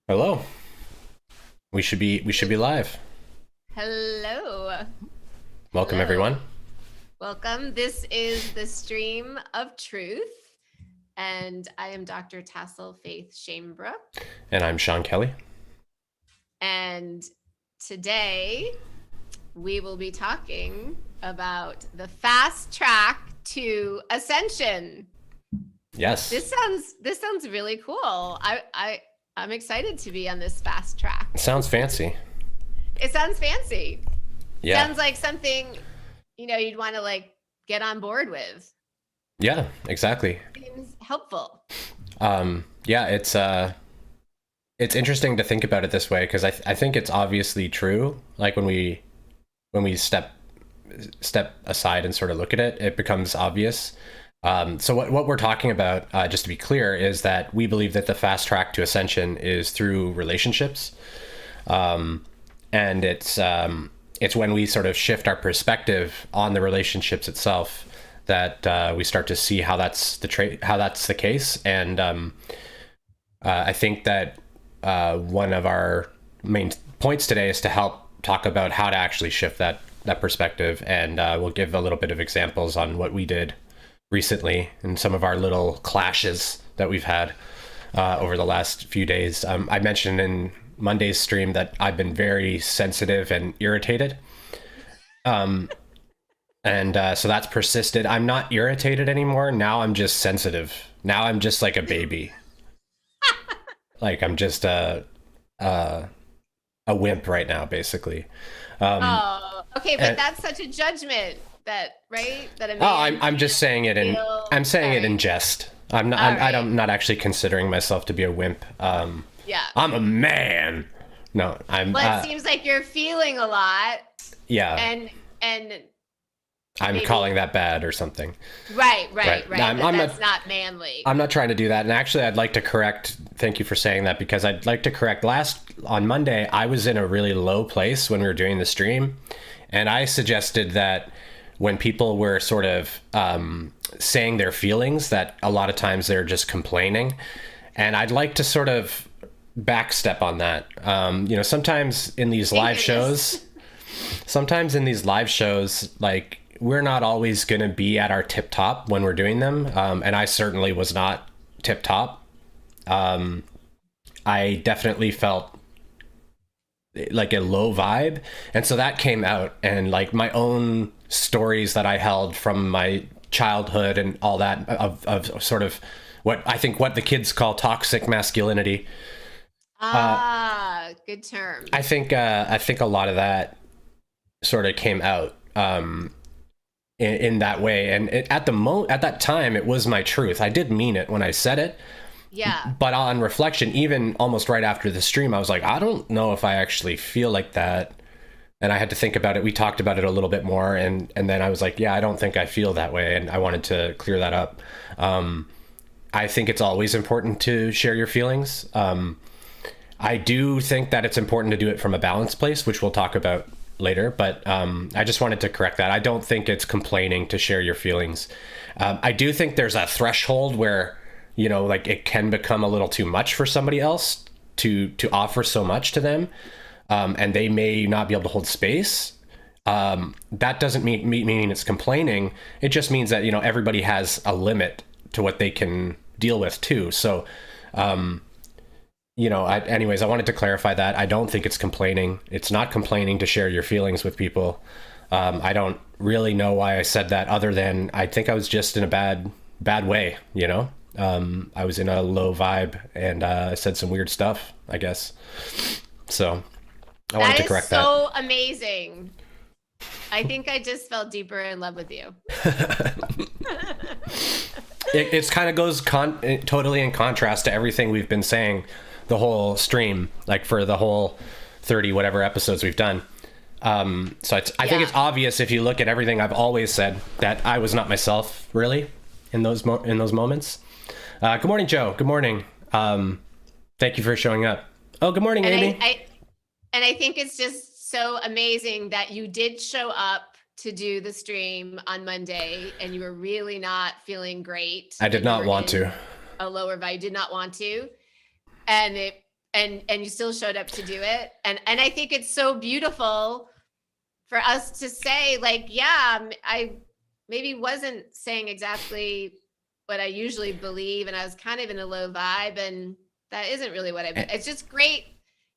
Hello. We should be live. Hello. Welcome Hello. everyone. Welcome. This is the Stream of Truth, and I am Dr. Tassel Faith Shamebrook. And I'm Sean Kelly. And today we will be talking about the fast track to Ascension. Yes. This sounds really cool. I'm excited to be on this fast track. Sounds fancy. It sounds fancy. Yeah. Sounds like something you'd want to get on board with. Yeah, exactly. Seems helpful. Yeah, it's interesting to think about it this way because I think it's obviously true. Like when we step aside and sort of look at it, it becomes obvious. So what we're talking about, just to be clear, is that we believe that the fast track to ascension is through relationships, and it's when we sort of shift our perspective on the relationships itself that we start to see how that's the case. And I think that one of our main points today is to help talk about how to actually shift that perspective, and we'll give a little bit of examples on what we did recently and some of our little clashes that we've had over the last few days. I mentioned in Monday's stream that I've been very sensitive and irritated. So that's persisted. I'm not irritated anymore. Now I'm just sensitive. Now I'm just like a baby. Like I'm just a wimp right now, basically. Oh, okay, but and- that's such a judgment right? That a Oh, man I'm just saying it in feel- I'm saying it Sorry. in jest. I'm not All right. I'm not actually considering myself to be a wimp. Yeah. I'm a man. No, I'm Well, it seems like you're feeling a lot, yeah. and I'm maybe- calling that bad or something. right. Right. That's not manly. I'm not trying to do that. And actually, I'd like to correct. Thank you for saying that, because I'd like to correct. On Monday, I was in a really low place when we were doing the stream, and I suggested that when people were sort of saying their feelings, that a lot of times they're just complaining, and I'd like to sort of backstep on that. Sometimes in these Thank live goodness. shows, like, we're not always going to be at our tip top when we're doing them. And I certainly was not tip top. I definitely felt like a low vibe. And so that came out, and like my own stories that I held from my childhood and all that of sort of what the kids call toxic masculinity. Good term. I think a lot of that sort of came out in that way, and at that time it was my truth. I did mean it when I said it, Yeah. but on reflection, even almost right after the stream, I was like, I don't know if I actually feel like that, and I had to think about it. We talked about it a little bit more, and then I was like, yeah, I don't think I feel that way, and I wanted to clear that up. I think it's always important to share your feelings. I do think that it's important to do it from a balanced place, which we'll talk about later, but I just wanted to correct that. I don't think it's complaining to share your feelings. I do think there's a threshold where, like, it can become a little too much for somebody else to offer so much to them, and they may not be able to hold space. That doesn't mean it's complaining. It just means that, everybody has a limit to what they can deal with too. So, anyways, I wanted to clarify that. I don't think it's complaining. It's not complaining to share your feelings with people. I don't really know why I said that, other than I think I was just in a bad way, I was in a low vibe, and I said some weird stuff, I guess. So I wanted to correct that. That is so amazing. I think I just fell deeper in love with you. It kind of goes totally in contrast to everything we've been saying the whole stream, like for the whole 30 whatever episodes we've done. So I think it's obvious if you look at everything I've always said, that I was not myself really in those moments. Good morning, Joe. Good morning. Thank you for showing up. Oh, good morning, Amy. I think it's just so amazing that you did show up to do the stream on Monday, and you were really not feeling great. I did not want to. A lower vibe. You did not want to. And and you still showed up to do it. And I think it's so beautiful for us to say, like, yeah, I maybe wasn't saying exactly what I usually believe, and I was kind of in a low vibe, and that isn't really what it's just great.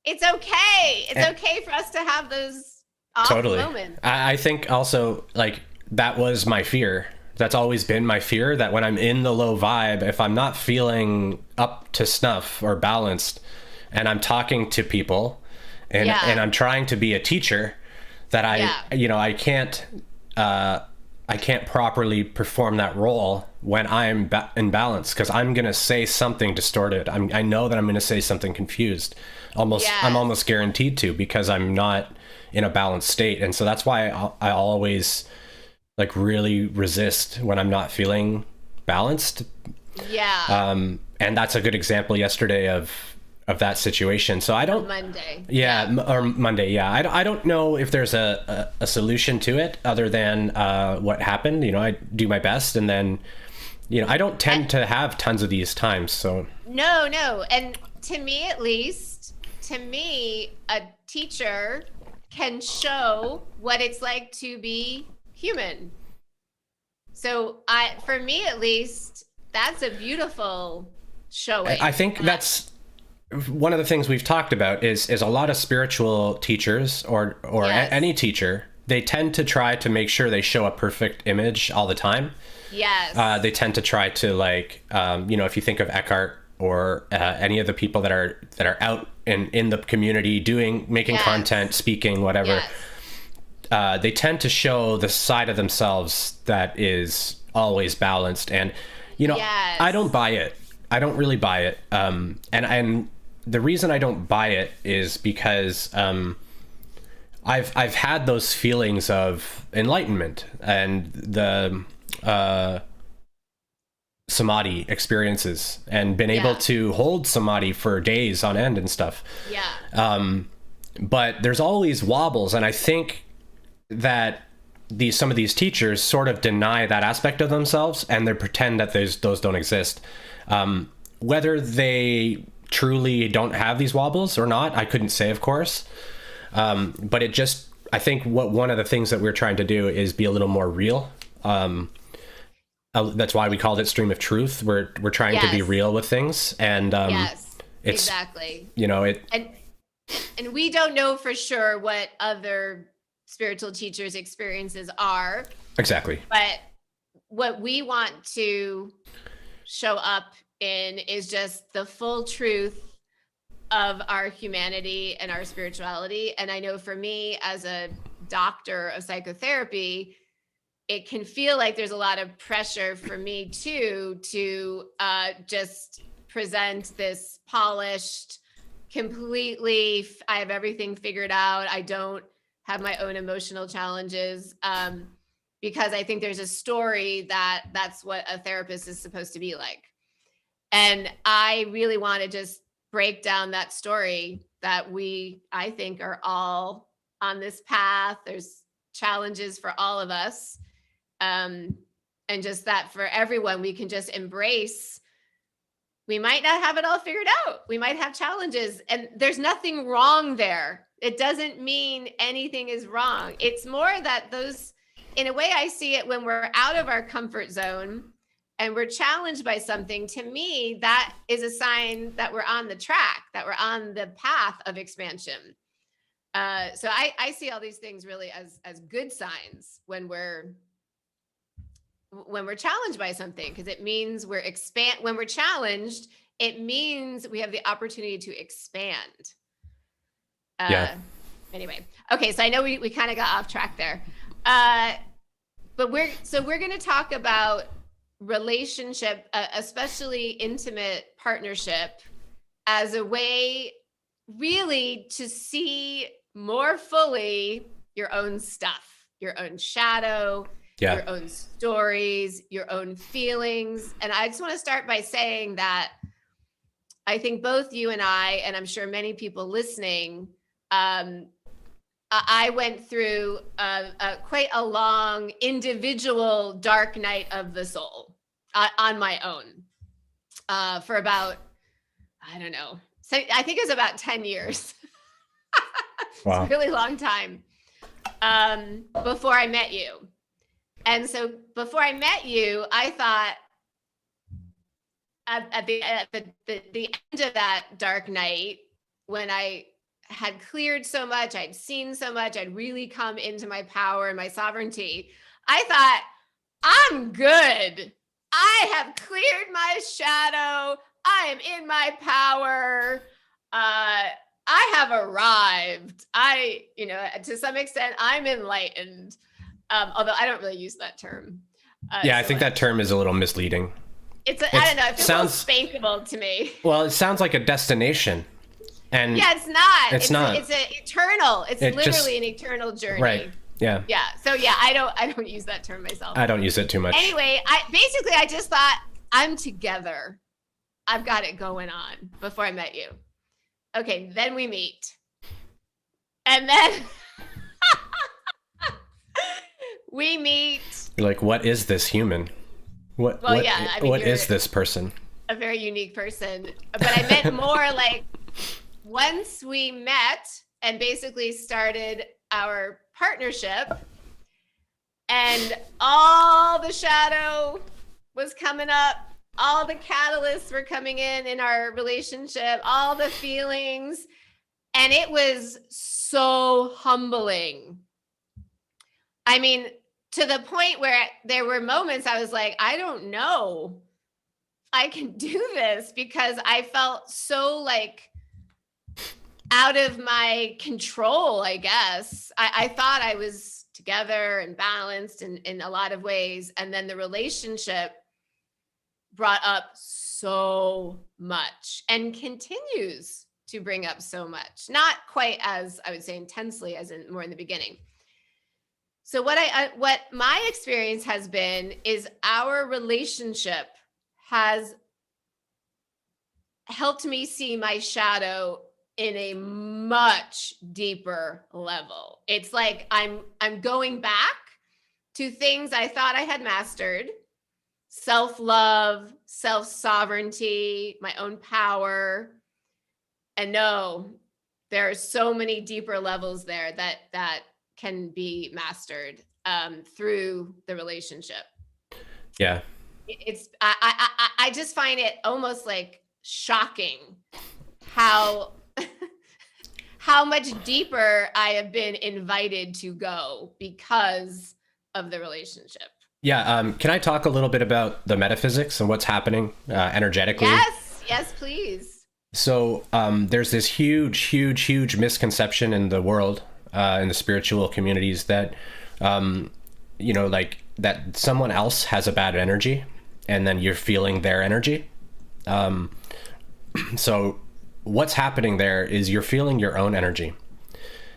It's okay. It's okay for us to have those off Totally. moments. I think also, like, that was my fear. That's always been my fear, that when I'm in the low vibe, if I'm not feeling up to snuff or balanced, and I'm talking to people and I'm trying to be a teacher, that I can't properly perform that role when I'm in balance, because I'm going to say something distorted. I know that I'm going to say something confused. I'm almost guaranteed to, because I'm not in a balanced state. And so that's why I always like really resist when I'm not feeling balanced. Yeah. And that's a good example yesterday of that situation. So I don't Monday. Or Monday. Yeah. I don't know if there's a solution to it other than what happened. I do my best, and then, I don't tend to have tons of these times. So no. And to me, at least, a teacher can show what it's like to be human. So for me, at least, that's a beautiful showing. I think that's one of the things we've talked about is a lot of spiritual teachers or any teacher, they tend to try to make sure they show a perfect image all the time. Yes. They tend to try to, like, if you think of Eckhart or any of the people that are out in the community making content, speaking, whatever, they tend to show the side of themselves that is always balanced. And, I don't buy it. I don't really buy it. And the reason I don't buy it is because I've had those feelings of enlightenment and the samadhi experiences, and been able to hold samadhi for days on end and stuff. But there's always wobbles, and I think that some of these teachers sort of deny that aspect of themselves, and they pretend that those don't exist. Whether they truly don't have these wobbles or not, I couldn't say, of course. But I think one of the things that we're trying to do is be a little more real. That's why we called it Stream of Truth. We're trying to be real with things, and it's exactly. And we don't know for sure what other spiritual teachers' experiences are. Exactly. But what we want to show up in is just the full truth of our humanity and our spirituality. And I know for me, as a doctor of psychotherapy, it can feel like there's a lot of pressure for me too, to just present this polished, completely, I have everything figured out. I don't have my own emotional challenges, because I think there's a story that's what a therapist is supposed to be like. And I really want to just break down that story, that I think, are all on this path. There's challenges for all of us. And just that for everyone, we can just embrace. We might not have it all figured out. We might have challenges, and there's nothing wrong there. It doesn't mean anything is wrong. It's more that in a way, I see it when we're out of our comfort zone and we're challenged by something. To me, that is a sign that we're on the track, that we're on the path of expansion. So I see all these things really as good signs when we're challenged by something, because it means when we're challenged, it means we have the opportunity to expand. Anyway. Okay. So I know we kind of got off track there. But we're going to talk about relationship, especially intimate partnership, as a way really to see more fully your own stuff, your own shadow, your own stories, your own feelings. And I just want to start by saying that I think both you and and I'm sure many people listening, I went through quite a long individual dark night of the soul on my own for about, I don't know, So I think it was about 10 years. It's Wow. a really long time before I met you. And so before I met you, I thought at the end of that dark night, when I had cleared so much, I'd seen so much, I'd really come into my power and my sovereignty, I thought, I'm good. I have cleared my shadow. I am in my power. I have arrived. To some extent, I'm enlightened. Although I don't really use that term. Yeah, I think that term is a little misleading. I don't know. It sounds spankable to me. Well, it sounds like a destination. And yeah, it's not. It's not. It's an eternal. It's literally an eternal journey. Right. Yeah. Yeah. So yeah, I don't use that term myself. I don't use it too much. Anyway, I just thought, I'm together. I've got it going on before I met you. Okay, then we meet. And then we meet. You're like, what is this human? What is this person? A very unique person. But I meant more like once we met and basically started our partnership and all the shadow was coming up, all the catalysts were coming in our relationship, all the feelings, and it was so humbling. I mean, to the point where there were moments I was like, I don't know I can do this, because I felt so like out of my control, I guess. I thought I was together and balanced in a lot of ways. And then the relationship brought up so much and continues to bring up so much. Not quite as, I would say, intensely as in more in the beginning. So what my experience has been is our relationship has helped me see my shadow in a much deeper level. It's like I'm going back to things I thought I had mastered: self-love, self-sovereignty, my own power. And no, there are so many deeper levels there that can be mastered through the relationship. Yeah. I just find it almost like shocking how much deeper I have been invited to go because of the relationship. Yeah. Can I talk a little bit about the metaphysics and what's happening energetically? Yes, please. So there's this huge misconception in the world, in the spiritual communities, that like that someone else has a bad energy and then you're feeling their energy. So what's happening there is you're feeling your own energy.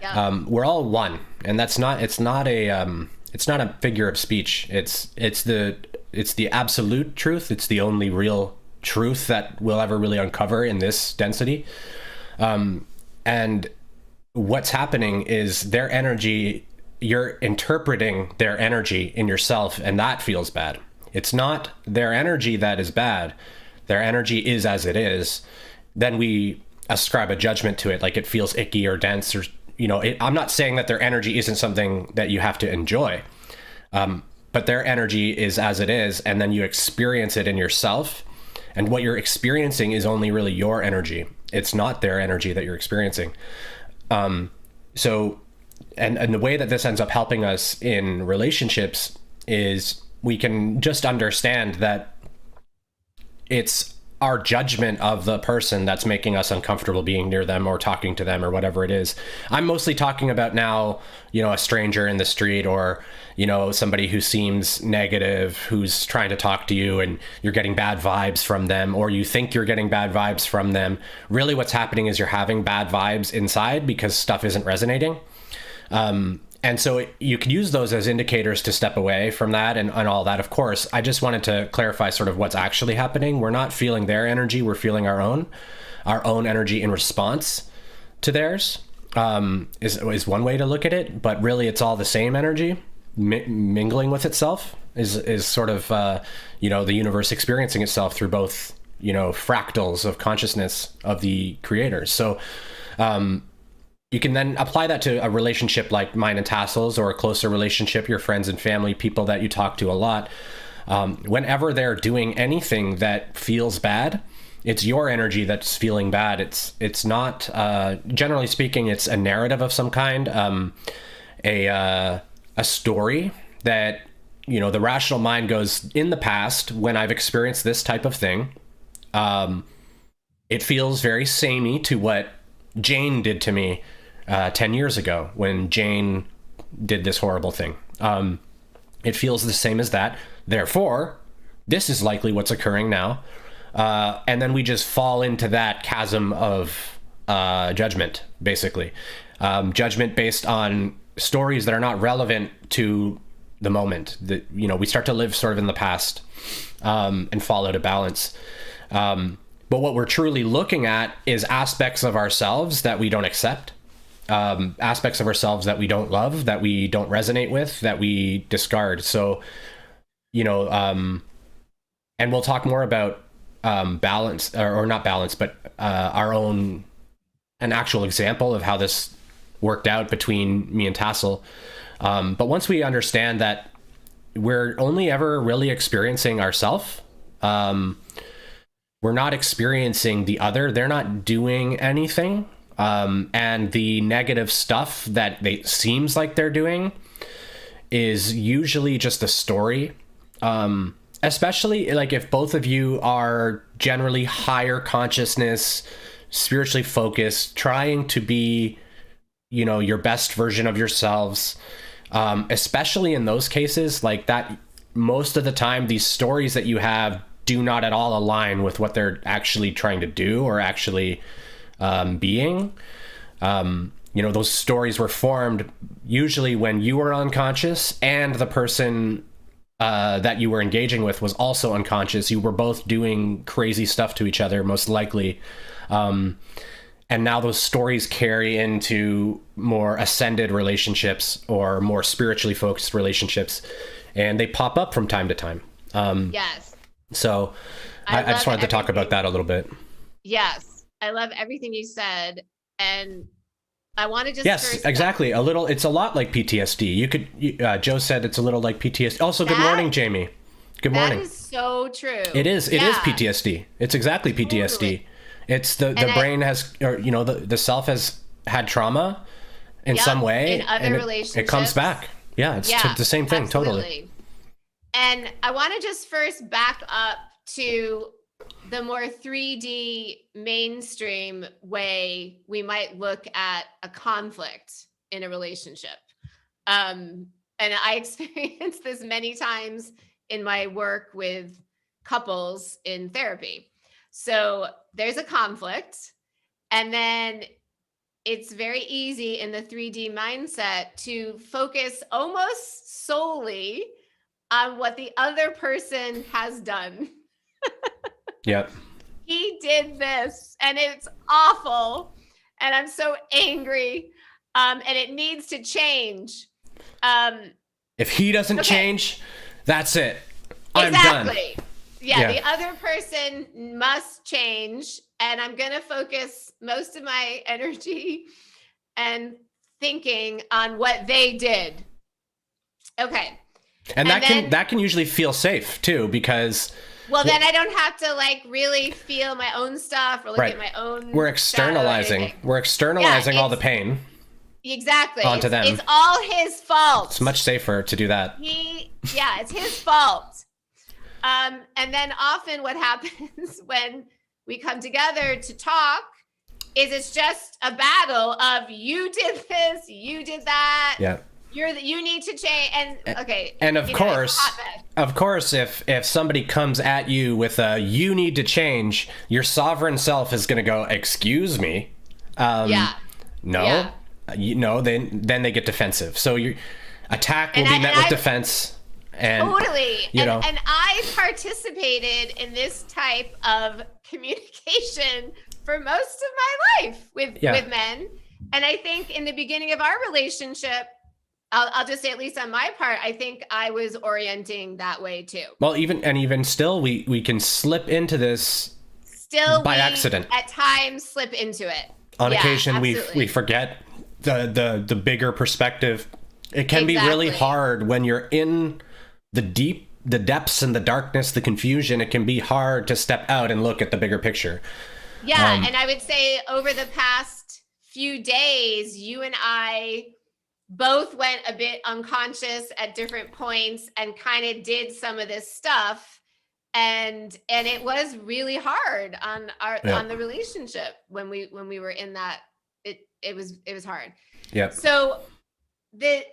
Yeah. We're all one, and it's not a figure of speech. It's the absolute truth. It's the only real truth that we'll ever really uncover in this density. And what's happening is their energy, you're interpreting their energy in yourself, and that feels bad. It's not their energy that is bad. Their energy is as it is. Then we ascribe a judgment to it, like it feels icky or dense, or I'm not saying that their energy isn't something that you have to enjoy, but their energy is as it is, and then you experience it in yourself, and what you're experiencing is only really your energy. It's not their energy that you're experiencing. So the way that this ends up helping us in relationships is we can just understand that it's our judgment of the person that's making us uncomfortable being near them or talking to them or whatever it is. I'm mostly talking about now, a stranger in the street, or, somebody who seems negative, who's trying to talk to you and you're getting bad vibes from them, or you think you're getting bad vibes from them. Really what's happening is you're having bad vibes inside because stuff isn't resonating. And so you could use those as indicators to step away from that and all that. Of course, I just wanted to clarify sort of what's actually happening. We're not feeling their energy. We're feeling our own energy in response to theirs, is one way to look at it. But really, it's all the same energy mingling with itself is sort of, the universe experiencing itself through both fractals of consciousness of the creators. So you can then apply that to a relationship like mine and Tassel's, or a closer relationship, your friends and family, people that you talk to a lot. Whenever they're doing anything that feels bad, it's your energy that's feeling bad. It's not, generally speaking, it's a narrative of some kind, a story that, the rational mind goes, in the past, when I've experienced this type of thing, it feels very samey to what Jane did to me 10 years ago when Jane did this horrible thing. It feels the same as that. Therefore, this is likely what's occurring now. And then we just fall into that chasm of judgment, basically. Judgment based on stories that are not relevant to the moment. That, we start to live sort of in the past and fall out of balance. But what we're truly looking at is aspects of ourselves that we don't accept, aspects of ourselves that we don't love, that we don't resonate with, that we discard. So, and we'll talk more about balance, or not balance, but an actual example of how this worked out between me and Tassel. But once we understand that we're only ever really experiencing ourselves, we're not experiencing the other. They're not doing anything. And the negative stuff that seems like they're doing is usually just a story. Especially like if both of you are generally higher consciousness, spiritually focused, trying to be, your best version of yourselves. Especially in those cases like that, most of the time, these stories that you have do not at all align with what they're actually trying to do or actually being. Those stories were formed usually when you were unconscious and the person that you were engaging with was also unconscious. You were both doing crazy stuff to each other, most likely. And now those stories carry into more ascended relationships or more spiritually focused relationships, and they pop up from time to time. Yes. So I just wanted to talk about that a little bit. Yes. I love everything you said. And I want to just... Yes, exactly. It's a lot like PTSD. Joe said it's a little like PTSD. Also, good morning, Jamie. Good morning. That is so true. It is. It is PTSD. It's exactly PTSD. Totally. It's the brain has, or, the self has had trauma in some way. In other relationships. It comes back. Yeah, it's the same thing. Absolutely. Totally. And I want to just first back up to the more 3D mainstream way we might look at a conflict in a relationship. And I experienced this many times in my work with couples in therapy. So there's a conflict, and then it's very easy in the 3D mindset to focus almost solely on what the other person has done. Yep. He did this and it's awful and I'm so angry, and it needs to change. If he doesn't change, that's it. I'm exactly. done. Yeah, the other person must change, and I'm going to focus most of my energy and thinking on what they did. Okay. And that can usually feel safe too, because then I don't have to really feel my own stuff or look at my own. We're externalizing. We're externalizing all the pain. Exactly. Onto them. It's all his fault. It's much safer to do that. It's his fault. And then often what happens when we come together to talk is it's just a battle of you did this, you did that. Yeah. You need to change. And okay. And of course, if somebody comes at you with a you need to change, your sovereign self is going to go, excuse me. No. Yeah. Then they get defensive. So your attack will be met with defense. And, totally. And I participated in this type of communication for most of my life with men. And I think in the beginning of our relationship, I'll just say, at least on my part, I think I was orienting that way too. Well, even still, we can slip into this still by we accident. at times slip into it. On Yeah, occasion, absolutely. we forget the bigger perspective. It can be really Exactly. hard when you're in the depths and the darkness, the confusion. It can be hard to step out and look at the bigger picture. Yeah, and I would say over the past few days, you and I both went a bit unconscious at different points and kind of did some of this stuff, and it was really hard on Yeah. the relationship when we were in that. It was hard. Yeah. So the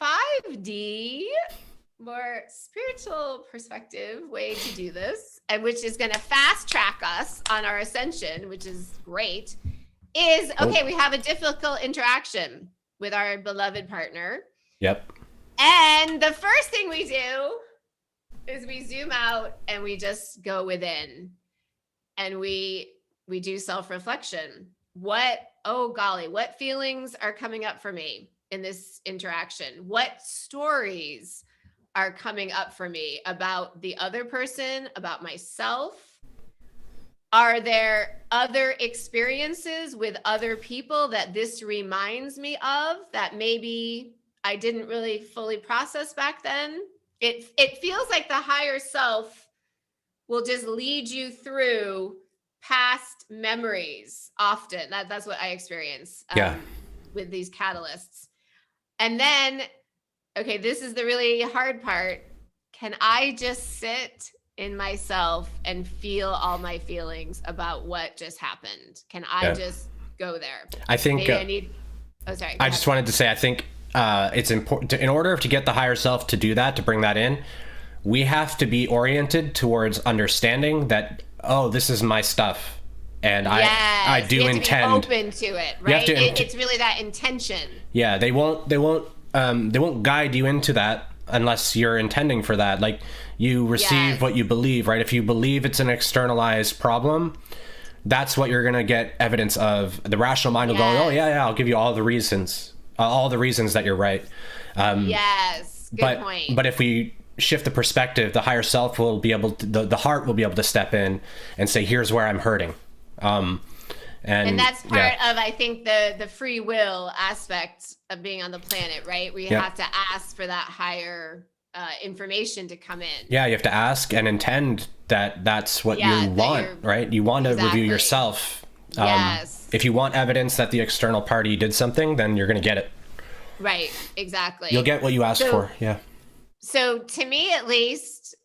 5D more spiritual perspective way to do this, and which is going to fast track us on our ascension, which is great, is okay, we have a difficult interaction with our beloved partner. Yep. And the first thing we do is we zoom out and we just go within, and we do self-reflection. Oh golly, what feelings are coming up for me in this interaction? What stories are coming up for me about the other person, about myself? Are there other experiences with other people that this reminds me of that maybe I didn't really fully process back then? It feels like the higher self will just lead you through past memories often. That's what I experience with these catalysts. And then, okay, this is the really hard part. Can I just sit in myself and feel all my feelings about what just happened? Can I just go there? I think maybe I need. Oh, sorry. I just wanted to say, I think it's important in order to get the higher self to do that, to bring that in, we have to be oriented towards understanding that, oh, this is my stuff, and yes, I do intend to be open to it, right? It's really that intention. Yeah, they won't guide you into that unless you're intending for that. Like, you receive what you believe, right? If you believe it's an externalized problem, that's what you're gonna get evidence of. The rational mind will go, oh yeah, I'll give you all the reasons that you're right. Yes, good point. But if we shift the perspective, the higher self will be able to, the heart will be able to step in and say, here's where I'm hurting. And that's part of, I think, the free will aspect of being on the planet, right? We have to ask for that higher information to come in. Yeah, you have to ask and intend that that's what you want, right? You want to review yourself. Yes. If you want evidence that the external party did something, then you're going to get it. Right, exactly. You'll get what you asked for, yeah. So to me, at least,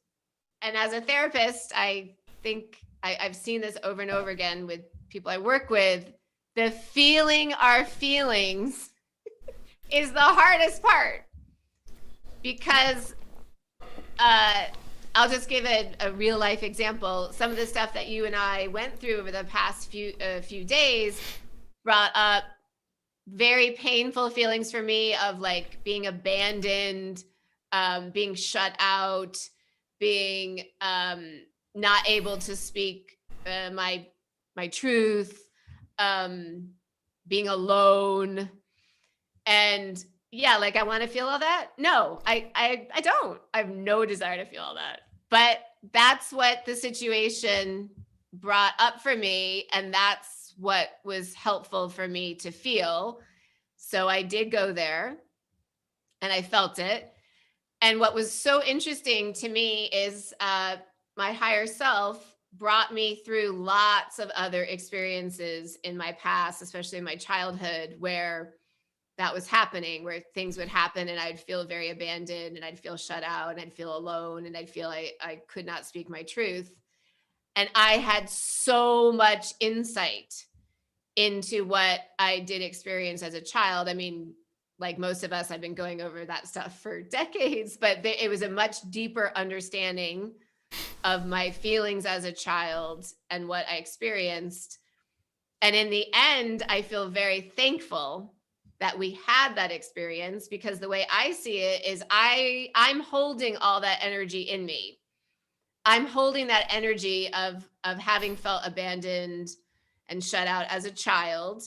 and as a therapist, I think I've seen this over and over again with people I work with, the feeling our feelings is the hardest part, because I'll just give a real life example. Some of the stuff that you and I went through over the past few days brought up very painful feelings for me of like being abandoned, being shut out, being not able to speak my truth, being alone. And yeah, like, I want to feel all that. No, I don't. I have no desire to feel all that. But that's what the situation brought up for me. And that's what was helpful for me to feel. So I did go there and I felt it. And what was so interesting to me is my higher self brought me through lots of other experiences in my past, especially in my childhood, where that was happening, where things would happen and I'd feel very abandoned and I'd feel shut out and I'd feel alone and I'd feel I could not speak my truth. And I had so much insight into what I did experience as a child. I mean, like most of us, I've been going over that stuff for decades, but it was a much deeper understanding of my feelings as a child and what I experienced. And in the end, I feel very thankful that we had that experience, because the way I see it is I'm holding all that energy in me. I'm holding that energy of having felt abandoned and shut out as a child.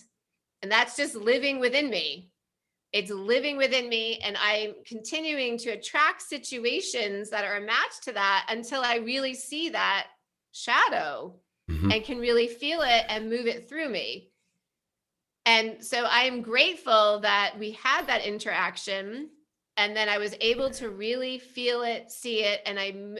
And that's just living within me. It's living within me. And I'm continuing to attract situations that are a match to that until I really see that shadow Mhm. and can really feel it and move it through me. And so I am grateful that we had that interaction, and then I was able to really feel it, see it, and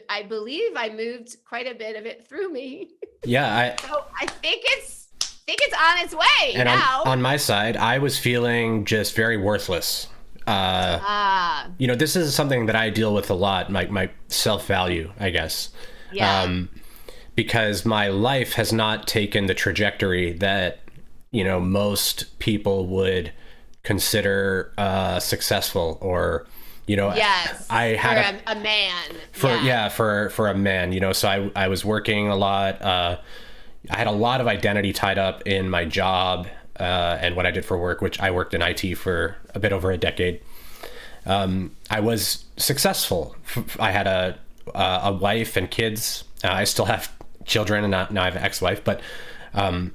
I believe I moved quite a bit of it through me. Yeah, So I think it's on its way and now. on my side, I was feeling just very worthless. Ah, This is something that I deal with a lot, my self-value, I guess. yeah. Because my life has not taken the trajectory that, most people would consider successful, or, Yes. I had For a man. for a man, so I was working a lot. I had a lot of identity tied up in my job, and what I did for work, which I worked in IT for a bit over a decade. I was successful. I had a wife and kids. I still have children, and now I have an ex-wife, but and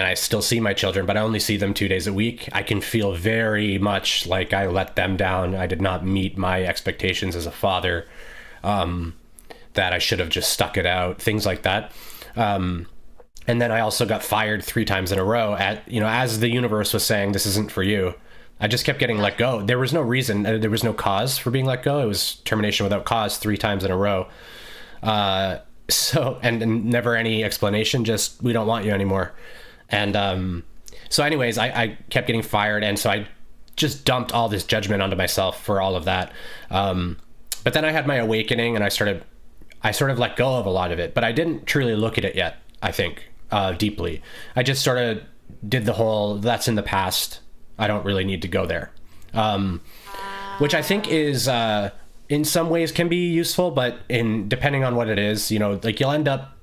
I still see my children, but I only see them 2 days a week. I can feel very much like I let them down. I did not meet my expectations as a father, that I should have just stuck it out, things like that. And then I also got fired 3 times in a row as the universe was saying, this isn't for you. I just kept getting let go. There was no reason. There was no cause for being let go. It was termination without cause 3 times in a row. And never any explanation, just, we don't want you anymore. And so anyways, I kept getting fired. And so I just dumped all this judgment onto myself for all of that. But then I had my awakening, and I sort of let go of a lot of it, but I didn't truly look at it yet, I think, deeply. I just sort of did the whole, that's in the past, I don't really need to go there. Which I think is, in some ways can be useful, but depending on what it is, like you'll end up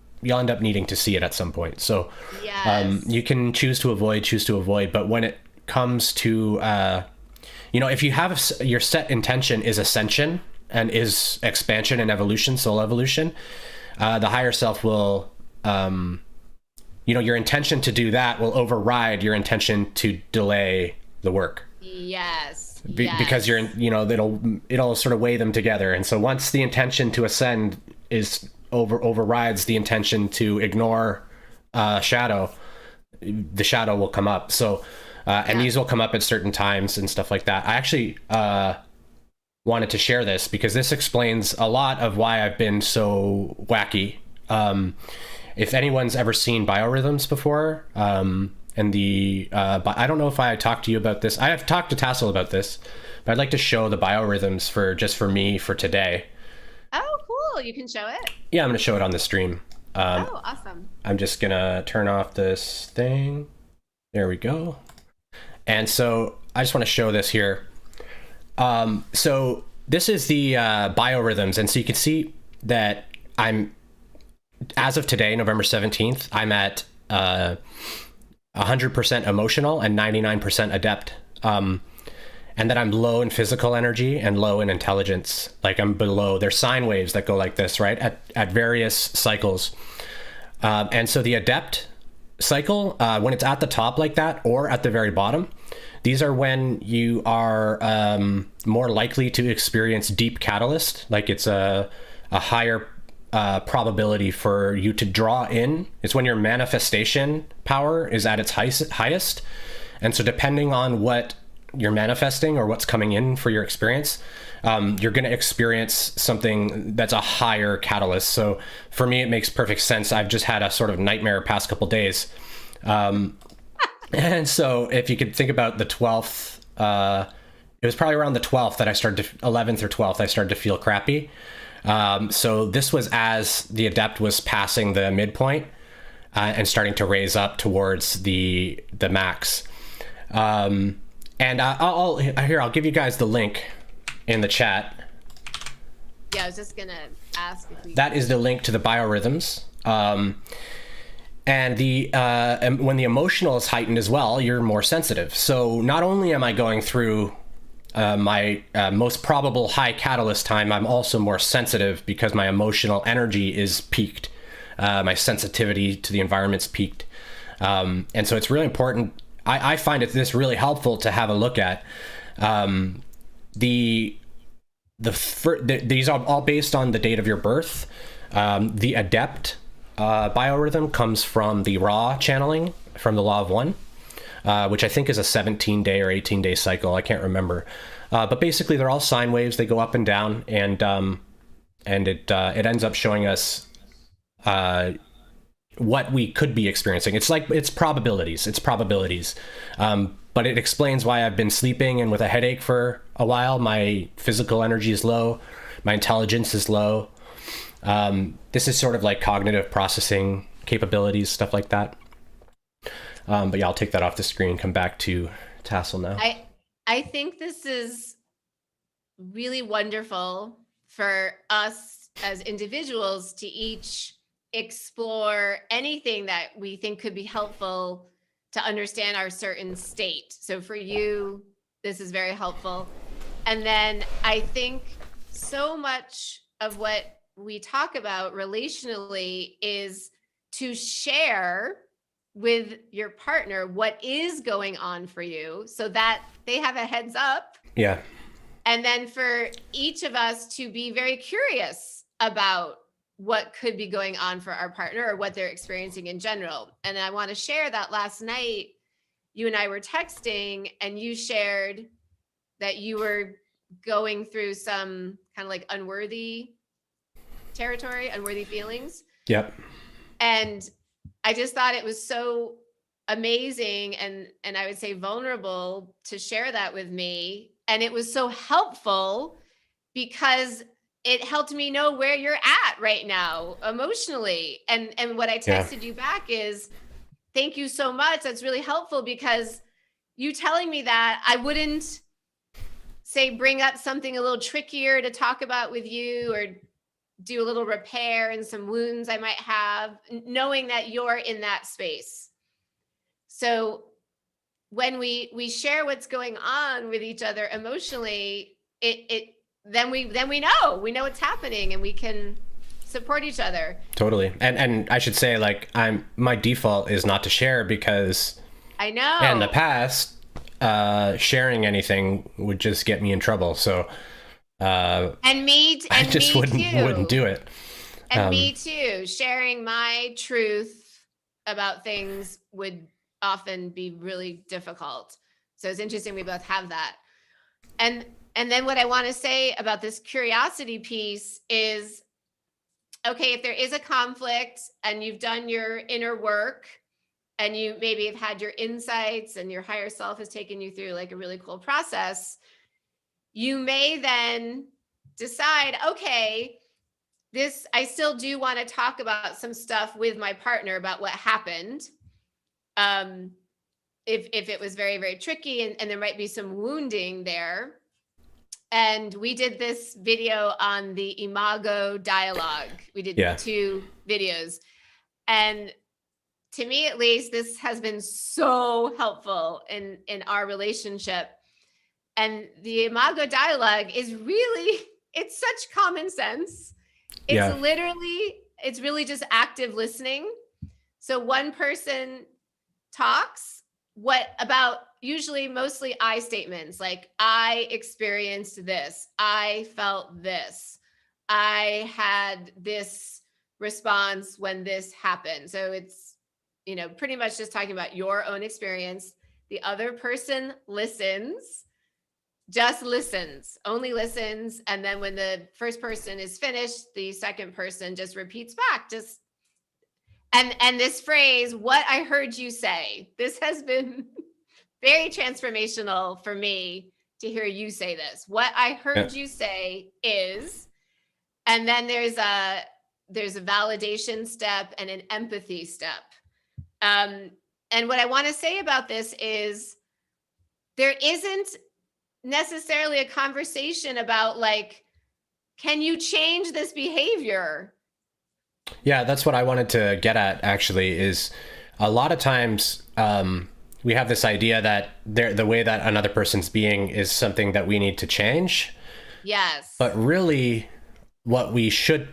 needing to see it at some point. So, Yes. you can choose to avoid, but when it comes to, if you have your set intention is ascension and is expansion and evolution, soul evolution, the higher self will, your intention to do that will override your intention to delay the work. Yes. Because it'll sort of weigh them together. And so once the intention to ascend overrides the intention to ignore shadow, the shadow will come up. So, and these will come up at certain times and stuff like that. I actually wanted to share this because this explains a lot of why I've been so wacky. If anyone's ever seen biorhythms before, but I don't know if I talked to you about this. I have talked to Tassel about this, but I'd like to show the biorhythms for me for today. Oh, cool. You can show it. Yeah, I'm going to show it on the stream. Oh, awesome. I'm just going to turn off this thing. There we go. And so I just want to show this here. So this is the biorhythms. And so you can see that as of today, November 17th, I'm at 100% emotional and 99% adept. And then I'm low in physical energy and low in intelligence. Like I'm below, there's sine waves that go like this, right? At various cycles. And so the adept cycle, when it's at the top like that, or at the very bottom, these are when you are more likely to experience deep catalyst. Like it's a higher probability for you to draw in. It's when your manifestation power is at its highest. And so depending on what you're manifesting or what's coming in for your experience, you're going to experience something that's a higher catalyst. So for me, it makes perfect sense. I've just had a sort of nightmare past couple days. And so if you could think about the 12th, it was probably around the 12th that 11th or 12th, I started to feel crappy. So this was as the adept was passing the midpoint and starting to raise up towards the max. And I'll give you guys the link in the chat. Yeah, I was just gonna ask if that is the link to the biorhythms. And when the emotional is heightened as well, you're more sensitive. So not only am I going through my most probable high catalyst time, I'm also more sensitive because my emotional energy is peaked. My sensitivity to the environment's peaked. And so it's really important. I find this really helpful to have a look at. These are all based on the date of your birth. The adept biorhythm comes from the raw channeling from the Law of One, which I think is a 17-day or 18-day cycle. I can't remember. But basically, they're all sine waves. They go up and down, and it ends up showing us what we could be experiencing. It's probabilities. But it explains why I've been sleeping and with a headache for a while. My physical energy is low. My intelligence is low. This is sort of like cognitive processing capabilities, stuff like that. But yeah, I'll take that off the screen, come back to Tassel now. I think this is really wonderful for us as individuals to each explore anything that we think could be helpful to understand our certain state. So for you, this is very helpful. And then I think so much of what we talk about relationally is to share with your partner what is going on for you so that they have a heads up. Yeah. And then for each of us to be very curious about what could be going on for our partner or what they're experiencing in general. And I want to share that last night, you and I were texting and you shared that you were going through some kind of like unworthy territory, unworthy feelings. Yep. And I just thought it was so amazing and I would say vulnerable to share that with me. And it was so helpful because it helped me know where you're at right now emotionally. And what I texted you back is, thank you so much. That's really helpful because you telling me that I wouldn't say, bring up something a little trickier to talk about with you or do a little repair and some wounds I might have, knowing that you're in that space. So when we share what's going on with each other emotionally, then we know what's happening and we can support each other. Totally. And I should say, like, my default is not to share because I know in the past, sharing anything would just get me in trouble. So I just wouldn't do it. And me too. Sharing my truth about things would often be really difficult. So it's interesting we both have that. And then what I want to say about this curiosity piece is, okay, if there is a conflict and you've done your inner work and you maybe have had your insights and your higher self has taken you through like a really cool process, you may then decide, okay, I still do want to talk about some stuff with my partner about what happened. If it was very, very tricky and there might be some wounding there. And we did this video on the Imago dialogue. We did 2 videos. And to me, at least, this has been so helpful in our relationship. And the Imago dialogue is really, it's such common sense. It's really just active listening. So one person talks about usually mostly I statements, like I experienced this, I felt this, I had this response when this happened. So it's, pretty much just talking about your own experience. The other person listens, just listens, only listens. And then when the first person is finished, the second person just repeats back, and this phrase, what I heard you say, this has been very transformational for me to hear you say this. What I heard you say is, and then there's a validation step and an empathy step. And what I want to say about this is there isn't necessarily a conversation about like, can you change this behavior? Yeah, that's what I wanted to get at, actually, is a lot of times we have this idea that the way that another person's being is something that we need to change. Yes. But really, what we should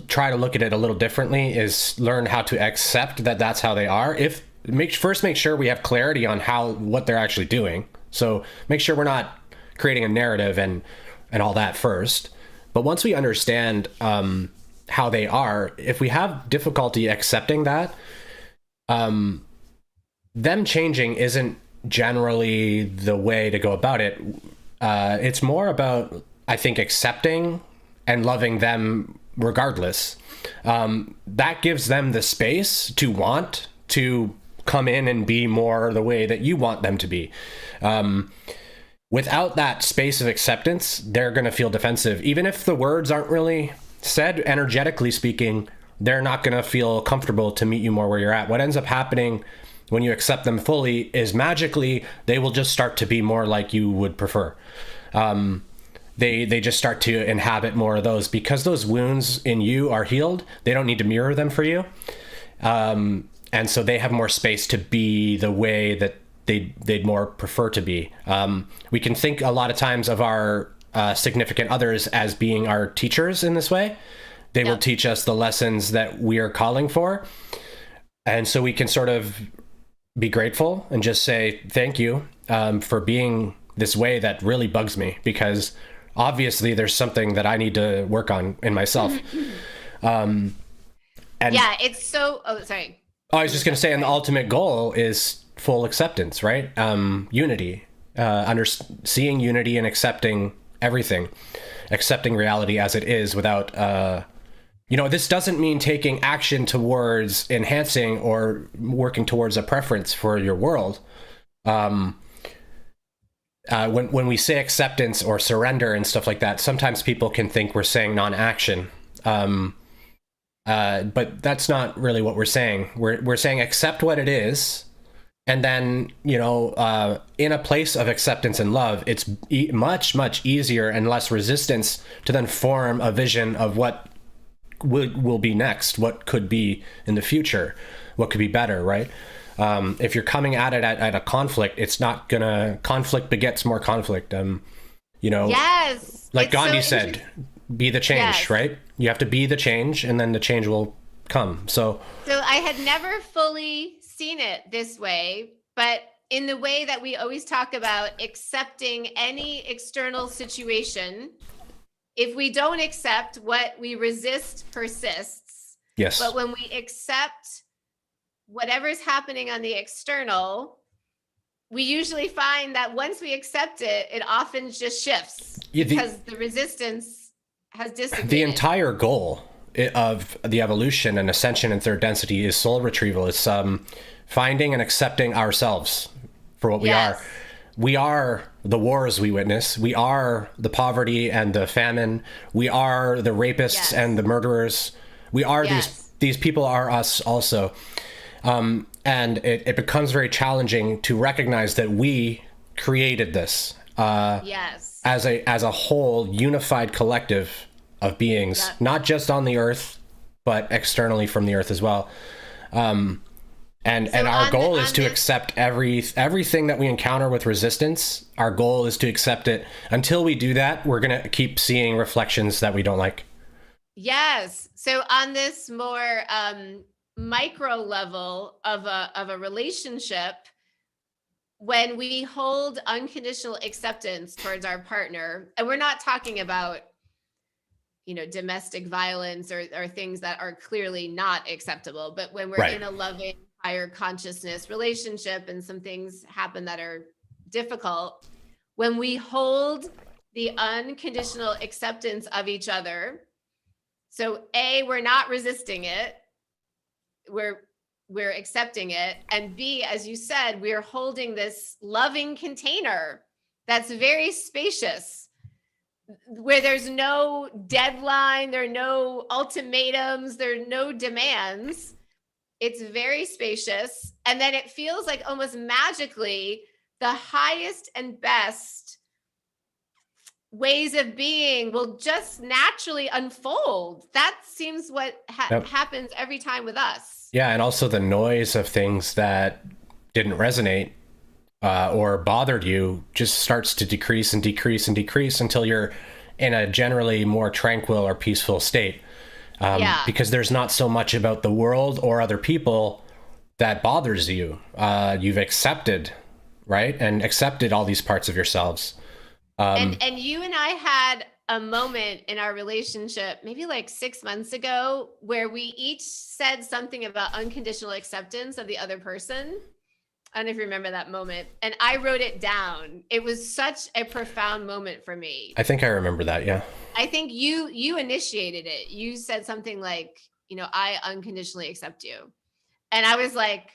try to look at it a little differently is learn how to accept that that's how they are. Make sure we have clarity on what they're actually doing. So make sure we're not creating a narrative and all that first. But once we understand how they are, if we have difficulty accepting that, them changing isn't generally the way to go about it. It's more about, I think, accepting and loving them regardless. That gives them the space to want to come in and be more the way that you want them to be. Without that space of acceptance, they're going to feel defensive. Even if the words aren't really said, energetically speaking, they're not going to feel comfortable to meet you more where you're at. What ends up happening when you accept them fully is magically they will just start to be more like you would prefer. They just start to inhabit more of those, because those wounds in you are healed. They don't need to mirror them for you. And so they have more space to be the way that they'd more prefer to be. We can think a lot of times of our significant others as being our teachers in this way. They will teach us the lessons that we are calling for. And so we can sort of be grateful and just say, thank you for being this way that really bugs me, because obviously there's something that I need to work on in myself. And yeah, it's so, oh, sorry. I was just going to say, and the ultimate goal is full acceptance, right? Unity, seeing unity and accepting everything, accepting reality as it is without, this doesn't mean taking action towards enhancing or working towards a preference for your world. When we say acceptance or surrender and stuff like that, sometimes people can think we're saying non-action. But that's not really what we're saying. We're saying accept what it is. And then, in a place of acceptance and love, it's much, much easier and less resistance to then form a vision of what will be next, what could be in the future, what could be better, right? If you're coming at it at a conflict, it's not gonna, conflict begets more conflict. Yes. Like Gandhi said, be the change, yes. Right? You have to be the change, and then the change will come. So I had never fully seen it this way, but in the way that we always talk about accepting any external situation, if we don't accept, what we resist persists. Yes. But when we accept whatever's happening on the external, we usually find that once we accept it, it often just shifts because the resistance has dissipated. The entire goal of the evolution and ascension and third density is soul retrieval. It's finding and accepting ourselves for what we are. We are the wars we witness. We are the poverty and the famine. We are the rapists and the murderers. We are these people are us also. And it becomes very challenging to recognize that we created this as a whole unified collective of beings, not just on the earth, but externally from the earth as well. And our goal is to accept everything that we encounter with resistance. Our goal is to accept it. Until we do that, we're going to keep seeing reflections that we don't like. Yes. So on this more micro level of a relationship, when we hold unconditional acceptance towards our partner, and we're not talking about domestic violence or things that are clearly not acceptable, but when we're in a loving, higher consciousness relationship and some things happen that are difficult, when we hold the unconditional acceptance of each other, so A, we're not resisting it, we're accepting it, and B, as you said, we're holding this loving container that's very spacious, where there's no deadline, there are no ultimatums, there are no demands. It's very spacious. And then it feels like almost magically the highest and best ways of being will just naturally unfold. That seems what happens every time with us. Yeah, and also the noise of things that didn't resonate or bothered you just starts to decrease and decrease and decrease until you're in a generally more tranquil or peaceful state. Because there's not so much about the world or other people that bothers you. You've accepted, right? And accepted all these parts of yourselves. And you and I had a moment in our relationship, maybe like 6 months ago, where we each said something about unconditional acceptance of the other person. I don't know if you remember that moment. And I wrote it down. It was such a profound moment for me. I think I remember that. Yeah. I think you initiated it. You said something like, I unconditionally accept you. And I was like,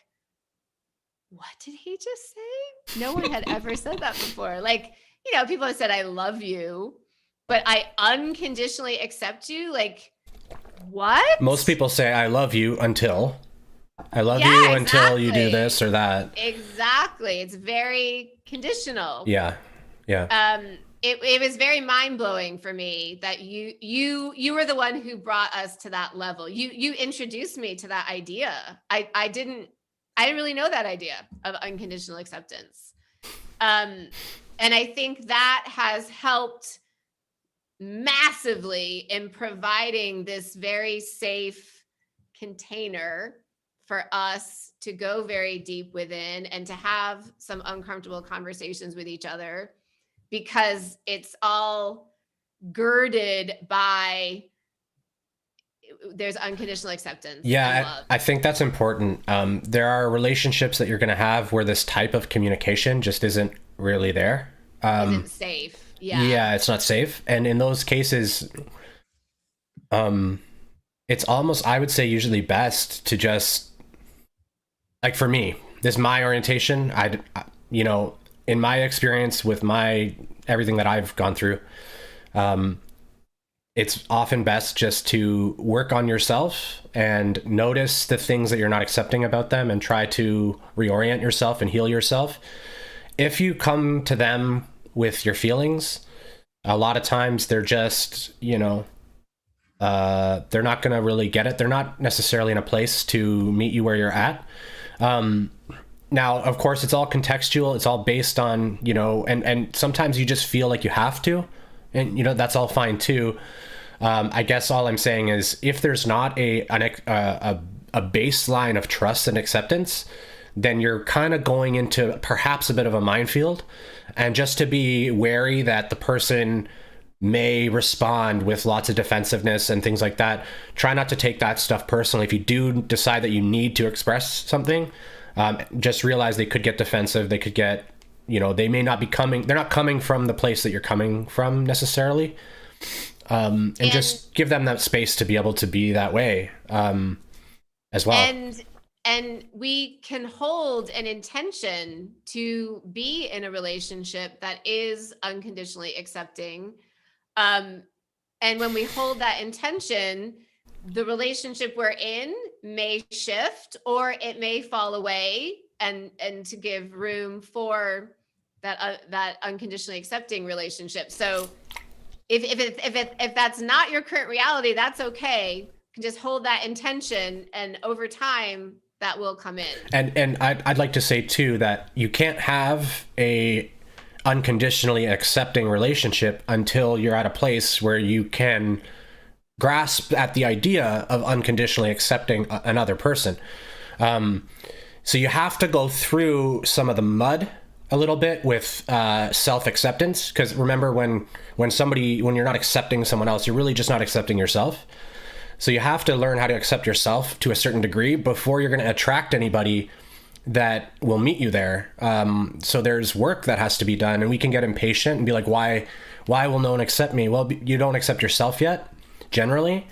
what did he just say? No one had ever said that before. Like, people have said, I love you, but I unconditionally accept you. Like, what? Most people say, I love you until. I love Yeah, you until you do exactly. this or that. Exactly. It's very conditional. Yeah. Yeah. It was very mind-blowing for me that you were the one who brought us to that level. You introduced me to that idea. I didn't really know that idea of unconditional acceptance. And I think that has helped massively in providing this very safe container for us to go very deep within and to have some uncomfortable conversations with each other, because it's all girded by there's unconditional acceptance. Yeah, and love. I think that's important. There are relationships that you're going to have where this type of communication just isn't really there. Isn't safe. Yeah. Yeah, it's not safe. And in those cases, it's almost, I would say, usually best to just, like for me, this is my orientation. In my experience with everything that I've gone through, it's often best just to work on yourself and notice the things that you're not accepting about them and try to reorient yourself and heal yourself. If you come to them with your feelings, a lot of times they're just, they're not going to really get it. They're not necessarily in a place to meet you where you're at. Now, of course, it's all contextual. It's all based on, and sometimes you just feel like you have to, and, that's all fine too. I guess all I'm saying is if there's not a baseline of trust and acceptance, then you're kind of going into perhaps a bit of a minefield, and just to be wary that the person may respond with lots of defensiveness and things like that. Try not to take that stuff personally. If you do decide that you need to express something, just realize they could get defensive. They could get, they may not be they're not coming from the place that you're coming from necessarily. And just give them that space to be able to be that way as well. And we can hold an intention to be in a relationship that is unconditionally accepting. And when we hold that intention, the relationship we're in may shift or it may fall away, and to give room for that unconditionally accepting relationship. So if that's not your current reality, that's okay. You can just hold that intention, and over time that will come in. And I'd like to say too that you can't have a unconditionally accepting relationship until you're at a place where you can grasp at the idea of unconditionally accepting another person. So you have to go through some of the mud a little bit with self-acceptance, because remember, when you're not accepting someone else, you're really just not accepting yourself. So you have to learn how to accept yourself to a certain degree before you're going to attract anybody that will meet you there. So there's work that has to be done, and we can get impatient and be like, why will no one accept me? Well, you don't accept yourself yet, generally.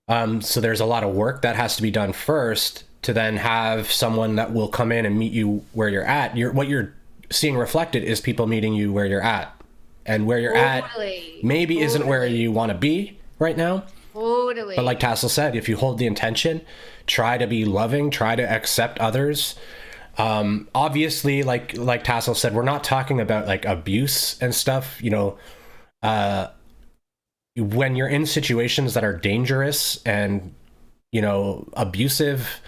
So there's a lot of work that has to be done first to then have someone that will come in and meet you where you're at. What you're seeing reflected is people meeting you where you're at, and where you're at maybe isn't where you want to be right now. Totally. But like Tassel said, if you hold the intention, try to be loving, try to accept others. Obviously, like Tassel said, we're not talking about like abuse and stuff. When you're in situations that are dangerous and, abusive,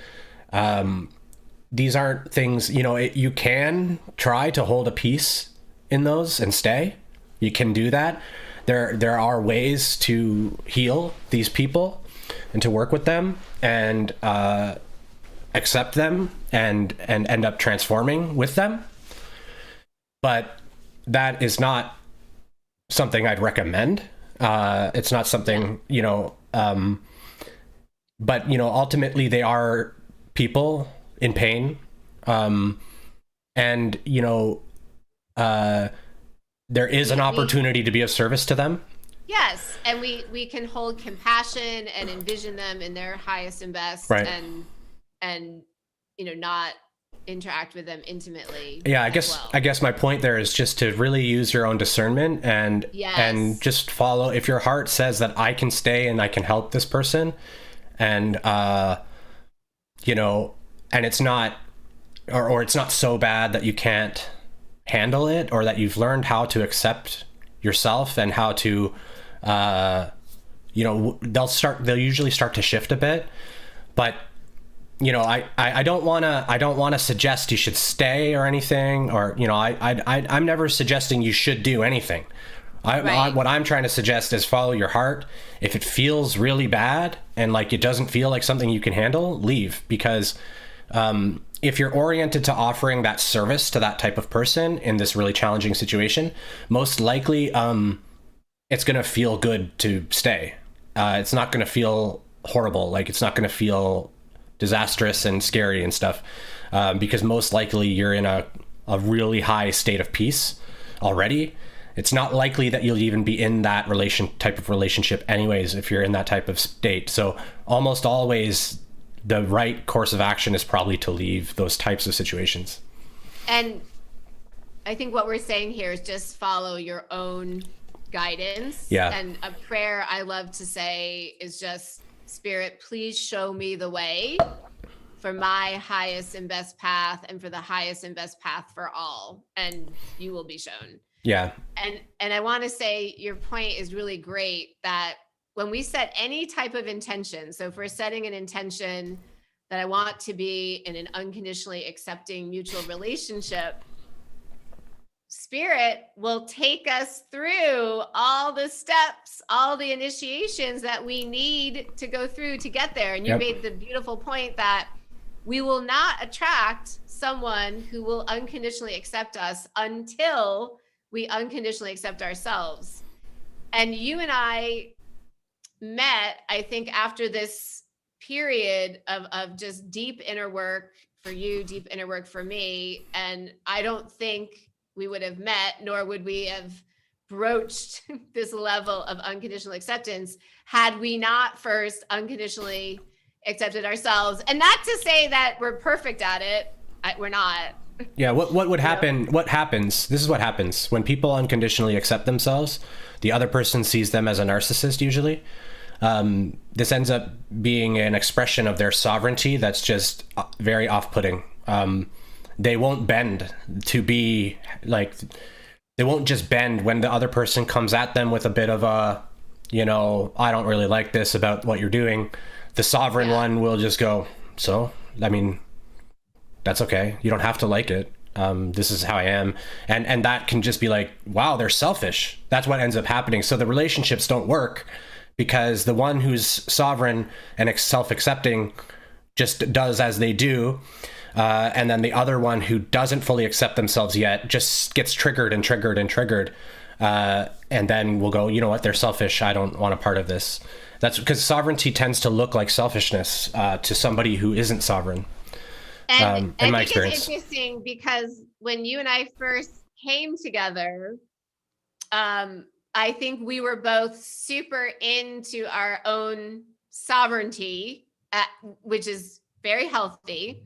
these aren't things, you can try to hold a peace in those and stay. You can do that. There are ways to heal these people and to work with them and accept them and end up transforming with them. But that is not something I'd recommend. It's not something, but ultimately they are people in pain. And there is an opportunity to be of service to them. Yes, and we can hold compassion and envision them in their highest and best, right. and not interact with them intimately. Yeah, I guess my point there is just to really use your own discernment and just follow. If your heart says that I can stay and I can help this person, and and it's not, or it's not so bad that you can't handle it, or that you've learned how to accept yourself and how to they'll usually start to shift a bit. But I don't want to suggest you should stay or anything, or I'm never suggesting you should do anything. What I'm trying to suggest is follow your heart. If it feels really bad and like it doesn't feel like something you can handle, leave. Because if you're oriented to offering that service to that type of person in this really challenging situation, most likely it's going to feel good to stay. It's not going to feel horrible. Like, it's not going to feel disastrous and scary and stuff, because most likely you're in a really high state of peace already. It's not likely that you'll even be in that type of relationship anyways if you're in that type of state. So almost always the right course of action is probably to leave those types of situations. And I think what we're saying here is just follow your own guidance. Yeah. And a prayer I love to say is just, Spirit, please show me the way for my highest and best path, and for the highest and best path for all, and you will be shown. Yeah. And I want to say your point is really great, that when we set any type of intention, so if we're setting an intention that I want to be in an unconditionally accepting mutual relationship, Spirit will take us through all the steps, all the initiations that we need to go through to get there. And you made the beautiful point that we will not attract someone who will unconditionally accept us until we unconditionally accept ourselves. And you and I met, I think, after this period of just deep inner work for you, deep inner work for me. And I don't think we would have met, nor would we have broached this level of unconditional acceptance had we not first unconditionally accepted ourselves. And not to say that we're perfect at it. We're not. Yeah. What would happen? What happens? This is what happens when people unconditionally accept themselves. The other person sees them as a narcissist usually. This ends up being an expression of their sovereignty that's just very off-putting. They won't bend to be like, they won't just bend when the other person comes at them with a bit of a, I don't really like this about what you're doing. The sovereign one will just go, that's okay. You don't have to like it. This is how I am. And that can just be like, wow, they're selfish. That's what ends up happening. So the relationships don't work because the one who's sovereign and self-accepting just does as they do. And then the other one who doesn't fully accept themselves yet just gets triggered and triggered and triggered. And then we'll go, you know what, they're selfish. I don't want a part of this. That's because sovereignty tends to look like selfishness to somebody who isn't sovereign. And in my I think experience. It's interesting because when you and I first came together, I think we were both super into our own sovereignty, which is very healthy.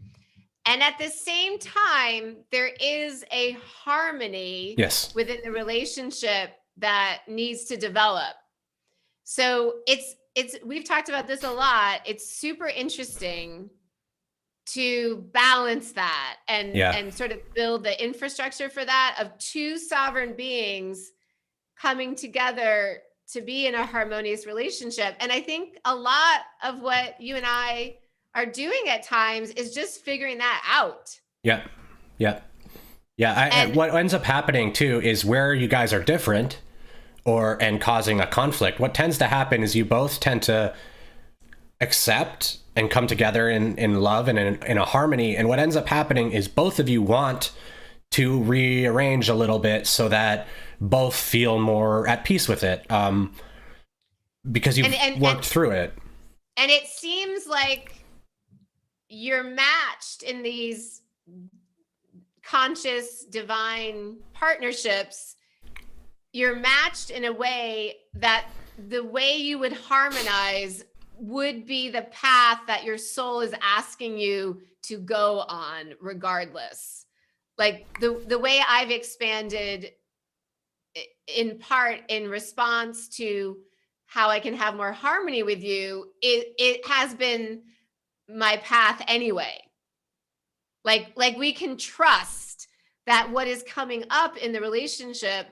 And at the same time, there is a harmony within the relationship that needs to develop. So we've talked about this a lot. It's super interesting to balance that and sort of build the infrastructure for that of two sovereign beings coming together to be in a harmonious relationship. And I think a lot of what you and I are doing at times is just figuring that out. Yeah. What ends up happening too is where you guys are different and causing a conflict. What tends to happen is you both tend to accept and come together in love and in a harmony. And what ends up happening is both of you want to rearrange a little bit so that both feel more at peace with it. because you've worked through it. And it seems like you're matched in these conscious divine partnerships. You're matched in a way that the way you would harmonize would be the path that your soul is asking you to go on regardless. Like the way I've expanded in part in response to how I can have more harmony with you, it has been my path anyway. Like we can trust that what is coming up in the relationship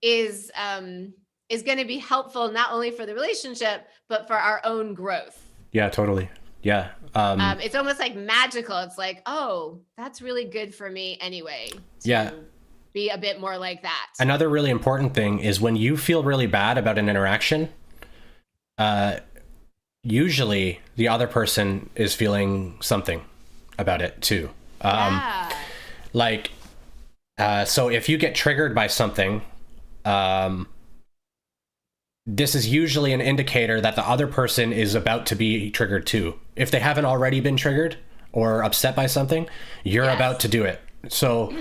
is going to be helpful, not only for the relationship, but for our own growth. Yeah, totally. Yeah. It's almost like magical. It's like, oh, that's really good for me anyway. Yeah. Be a bit more like that. Another really important thing is when you feel really bad about an interaction, usually the other person is feeling something about it too. Like, so if you get triggered by something, this is usually an indicator that the other person is about to be triggered too. If they haven't already been triggered or upset by something, you're about to do it. So,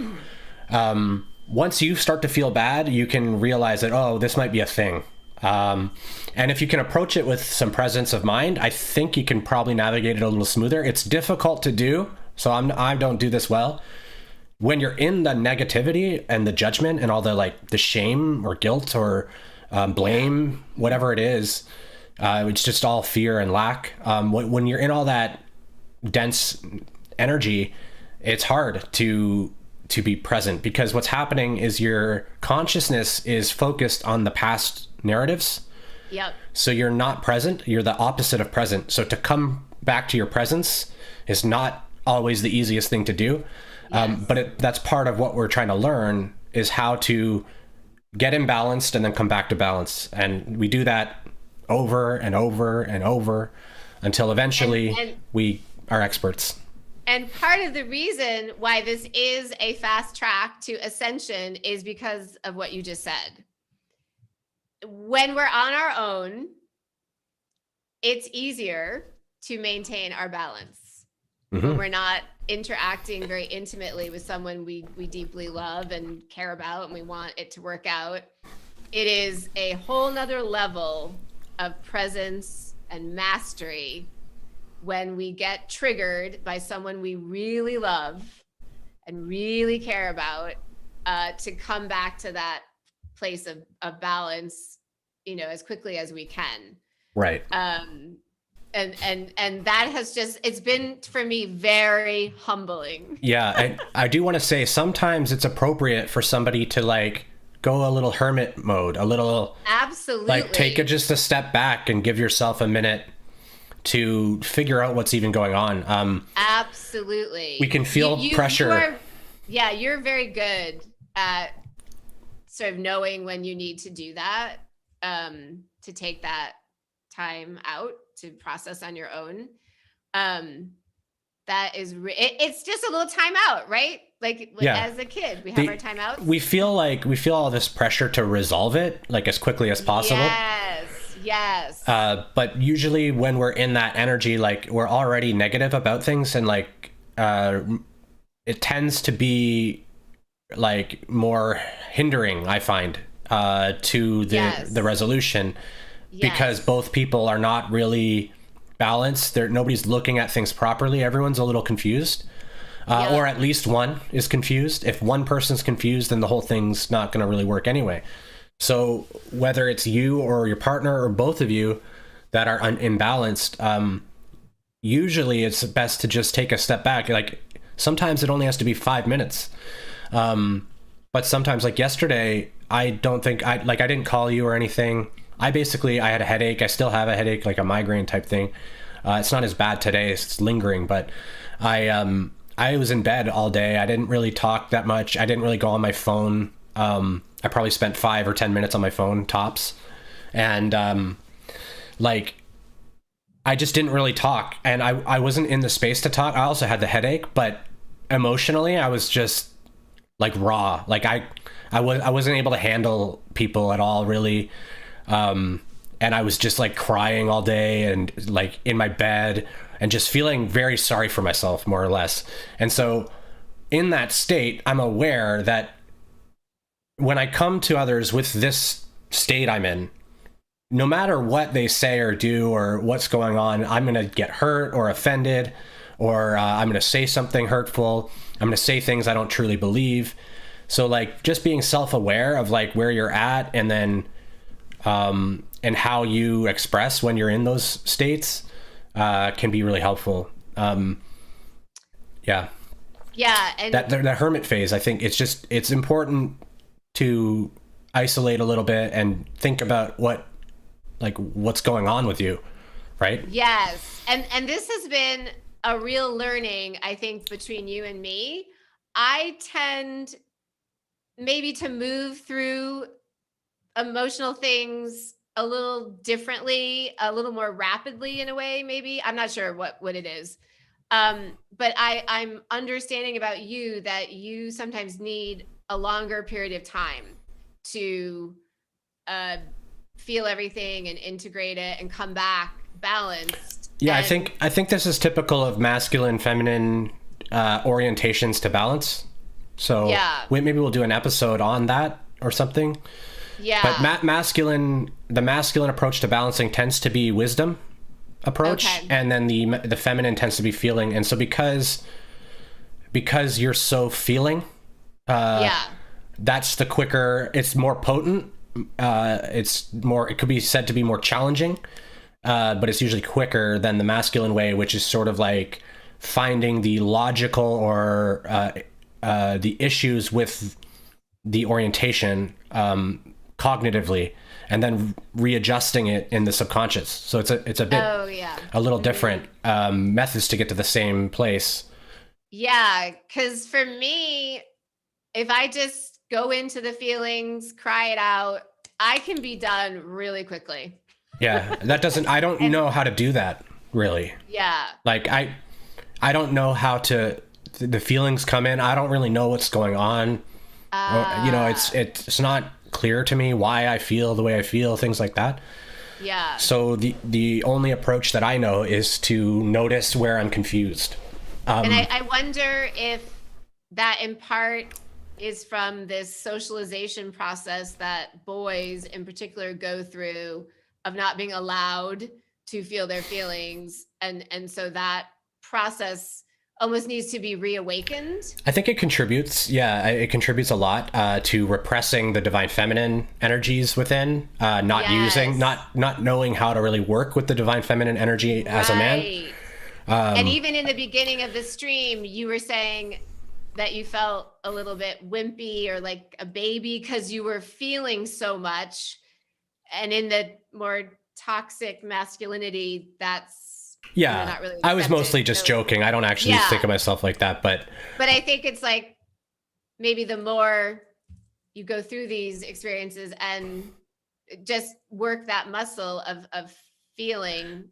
once you start to feel bad, you can realize that, oh, this might be a thing. And if you can approach it with some presence of mind, I think you can probably navigate it a little smoother. It's difficult to do, so I don't do this well. When you're in the negativity and the judgment and all the shame or guilt or blame, whatever it is, it's just all fear and lack. When you're in all that dense energy, it's hard to be present, because what's happening is your consciousness is focused on the past narratives. Yep. So you're not present. You're the opposite of present. So to come back to your presence is not always the easiest thing to do. Yes. But that's part of what we're trying to learn, is how to get imbalanced and then come back to balance. And we do that over and over and over until eventually we are experts. And part of the reason why this is a fast track to ascension is because of what you just said. When we're on our own, it's easier to maintain our balance. Mm-hmm. When we're not interacting very intimately with someone we deeply love and care about, and we want it to work out, it is a whole nother level of presence and mastery when we get triggered by someone we really love and really care about, to come back to that place of balance, as quickly as we can. Right. And that has just, it's been for me very humbling. Yeah. I do want to say sometimes it's appropriate for somebody to go a little hermit mode, a little, absolutely, take just a step back and give yourself a minute to figure out what's even going on. Absolutely. We can feel pressure. You're very good at sort of knowing when you need to do that, to take that time out to process on your own. That is, it's just a little time out, right? As a kid, we have our time out. We feel all this pressure to resolve it as quickly as possible. Yes. But usually when we're in that energy, we're already negative about things, and it tends to be more hindering, I find, to the resolution, because both people are not really balanced. Nobody's looking at things properly. Everyone's a little confused, or at least one is confused. If one person's confused, then the whole thing's not going to really work anyway. So whether it's you or your partner or both of you that are imbalanced, usually it's best to just take a step back. Sometimes it only has to be 5 minutes. But sometimes, yesterday, I don't think I didn't call you or anything. I had a headache. I still have a headache, a migraine type thing. It's not as bad today. It's lingering, but I was in bed all day. I didn't really talk that much. I didn't really go on my phone. I probably spent 5 or 10 minutes on my phone tops. And I just didn't really talk. And I wasn't in the space to talk. I also had the headache, but emotionally I was just raw. I wasn't able to handle people at all, really. and I was just like crying all day and like in my bed and just feeling very sorry for myself, more or less. And so in that state, I'm aware that when I come to others with this state I'm in, no matter what they say or do or what's going on, I'm going to get hurt or offended, or I'm going to say something hurtful. I'm going to say things I don't truly believe. So like just being self-aware of like where you're at, and then and how you express when you're in those states can be really helpful. Yeah. Yeah. And that hermit phase, I think it's important to isolate a little bit and think about what's going on with you, right? yes. And this has been a real learning, I think, between you and me. I tend maybe to move through emotional things a little differently, a little more rapidly in a way, maybe. I'm not sure what it is. But I'm understanding about you that you sometimes need a longer period of time to feel everything and integrate it and come back balanced. Yeah, And I think this is typical of masculine, feminine orientations to balance. So yeah, maybe we'll do an episode on that or something. yeah. But the masculine approach to balancing tends to be wisdom approach, Okay. and then the feminine tends to be feeling. And so because you're so feeling, Yeah. that's the quicker. It's more potent. It could be said to be more challenging, but it's usually quicker than the masculine way, which is sort of like finding the logical or the issues with the orientation cognitively, and then readjusting it in the subconscious. So it's a bit Oh, yeah. a little different methods to get to the same place. Yeah. Cause for me, if I just go into the feelings, cry it out, I can be done really quickly. Yeah, I don't know how to do that really. Yeah. Like I don't know how to. The feelings come in. I don't really know what's going on. It's not clear to me why I feel the way I feel, things like that. Yeah. So the only approach that I know is to notice where I'm confused. And I wonder if that in part is from this socialization process that boys in particular go through of not being allowed to feel their feelings. And so that process almost needs to be reawakened. I think it contributes. Yeah, it contributes a lot to repressing the divine feminine energies within, not knowing how to really work with the divine feminine energy as a man. Right. And even in the beginning of the stream, you were saying that you felt a little bit wimpy or like a baby because you were feeling so much. And in the more toxic masculinity, that's not really I was accepted. mostly just joking. I don't actually think of myself like that, but I think it's like maybe the more you go through these experiences and just work that muscle of feeling.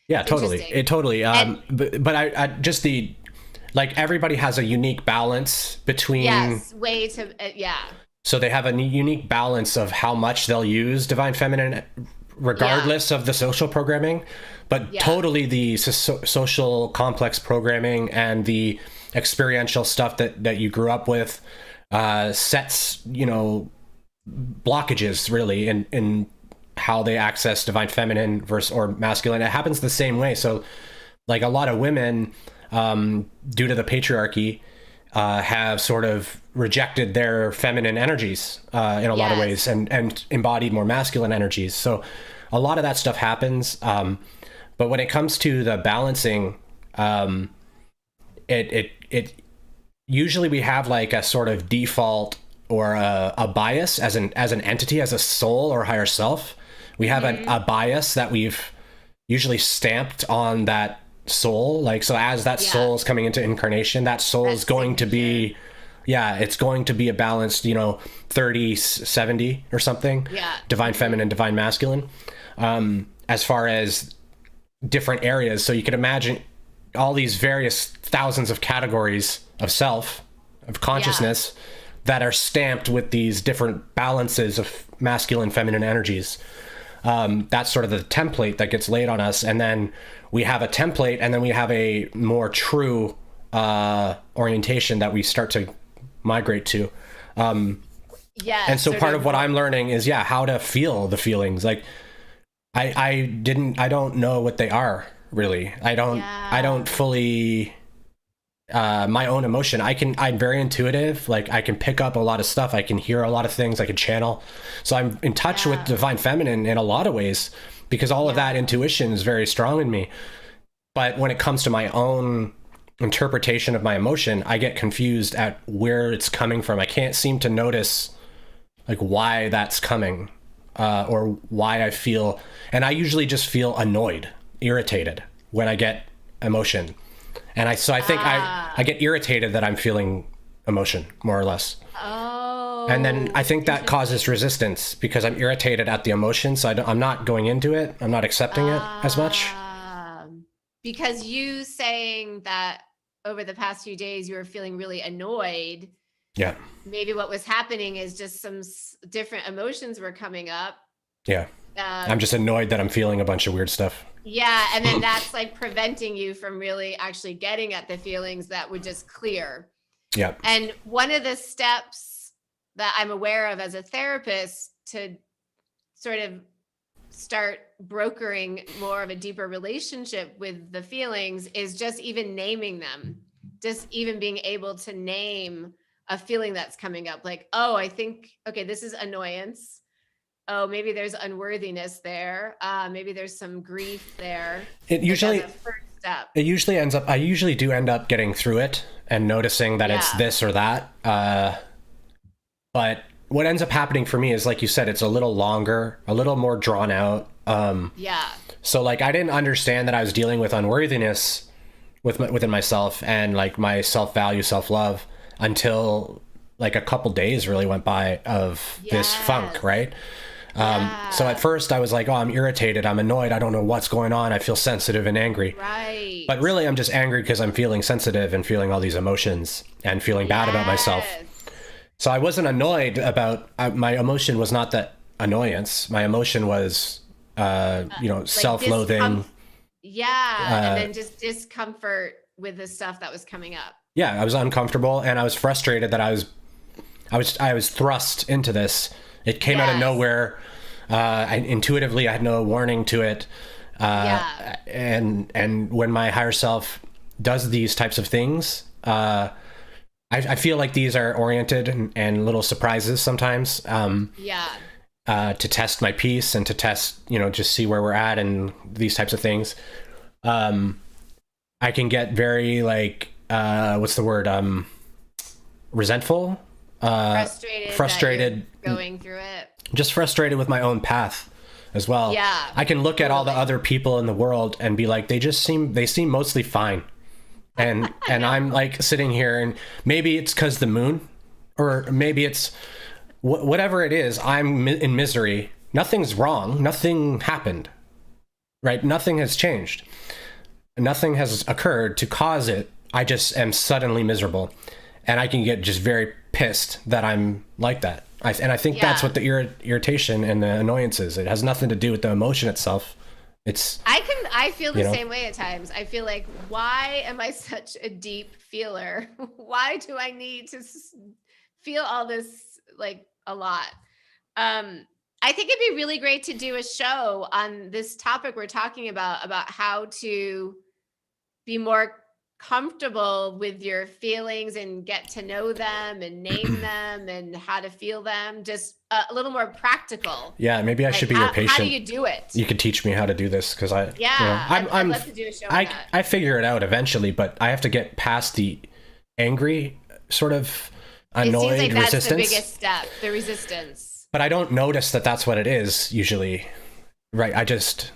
yeah, totally. It totally. But I just everybody has a unique balance between. So they have a unique balance of how much they'll use divine feminine regardless of the social programming, but totally the social complex programming and the experiential stuff that you grew up with sets, blockages really in how they access divine feminine or masculine. It happens the same way. So like a lot of women, due to the patriarchy, have sort of rejected their feminine energies in a lot of ways and embodied more masculine energies. So a lot of that stuff happens. But when it comes to the balancing, it usually we have like a sort of default or a bias as an entity, as a soul or higher self. We have a bias that we've usually stamped on that soul. Like, so as that soul is coming into incarnation, that soul is going to be, it's going to be a balanced, 30-70 or something. Divine feminine, divine masculine. As far as different areas. So you can imagine all these various thousands of categories of self, of consciousness that are stamped with these different balances of masculine, feminine energies. That's sort of the template that gets laid on us. And then we have a template, and then we have a more true orientation that we start to migrate to. Yeah. And so part of what I'm learning is, how to feel the feelings. Like I don't know what they are really. I don't fully, my own emotion. I'm very intuitive. Like I can pick up a lot of stuff. I can hear a lot of things. I can channel. So I'm in touch with divine feminine in a lot of ways, because all of that intuition is very strong in me. But when it comes to my own interpretation of my emotion, I get confused at where it's coming from. I can't seem to notice like why that's coming, or why I feel. And I usually just feel annoyed, irritated when I get emotion. And I think I get irritated that I'm feeling emotion, more or less. Oh. And then I think that causes resistance, because I'm irritated at the emotion. So I'm not going into it. I'm not accepting it as much. Because you saying that over the past few days, you were feeling really annoyed. Yeah. Maybe what was happening is just some different emotions were coming up. Yeah. I'm just annoyed that I'm feeling a bunch of weird stuff. Yeah. And then that's like preventing you from really actually getting at the feelings that would just clear. Yeah. And one of the steps that I'm aware of as a therapist to sort of start brokering more of a deeper relationship with the feelings is just even naming them, just even being able to name a feeling that's coming up. Like, oh, I think, okay, this is annoyance. Oh, maybe there's unworthiness there. Maybe there's some grief there. It usually, first step. It usually ends up, I usually do end up getting through it and noticing that it's this or that. But what ends up happening for me is, like you said, it's a little longer, a little more drawn out. So like, I didn't understand that I was dealing with unworthiness within myself and like my self-value, self-love, until like a couple days really went by of this funk, right? So at first I was like, oh, I'm irritated, I'm annoyed, I don't know what's going on, I feel sensitive and angry. Right. But really I'm just angry because I'm feeling sensitive and feeling all these emotions and feeling bad about myself. So I wasn't annoyed about, my emotion was not that annoyance. My emotion was, like self-loathing. And then just discomfort with the stuff that was coming up. Yeah, I was uncomfortable and I was frustrated that I was thrust into this. It came out of nowhere. I had no warning to it. And when my higher self does these types of things, I feel like these are oriented and little surprises sometimes. To test my peace and to test, just see where we're at and these types of things. I can get very like, what's the word? Resentful, frustrated going through it, just frustrated with my own path as well. I can look at all the other people in the world and be like, they seem mostly fine. And I'm like sitting here, and maybe it's because the moon, or maybe it's whatever it is, I'm in misery. Nothing's wrong. Nothing happened, right? Nothing has changed. Nothing has occurred to cause it. I just am suddenly miserable, and I can get just very pissed that I'm like that. I think that's what the irritation and the annoyance is. It has nothing to do with the emotion itself. I feel the same way at times. I feel like, why am I such a deep feeler? Why do I need to feel all this like a lot? I think it'd be really great to do a show on this topic we're talking about how to be more comfortable with your feelings and get to know them and name them and how to feel them, just a little more practical. Maybe I should be your patient. How do you do it? You could teach me how to do this, because I'd love to do a show on that. I figure it out eventually, but I have to get past the angry sort of annoyed it seems like resistance. That's the biggest step, the resistance. But I don't notice that that's what it is usually, right? I just,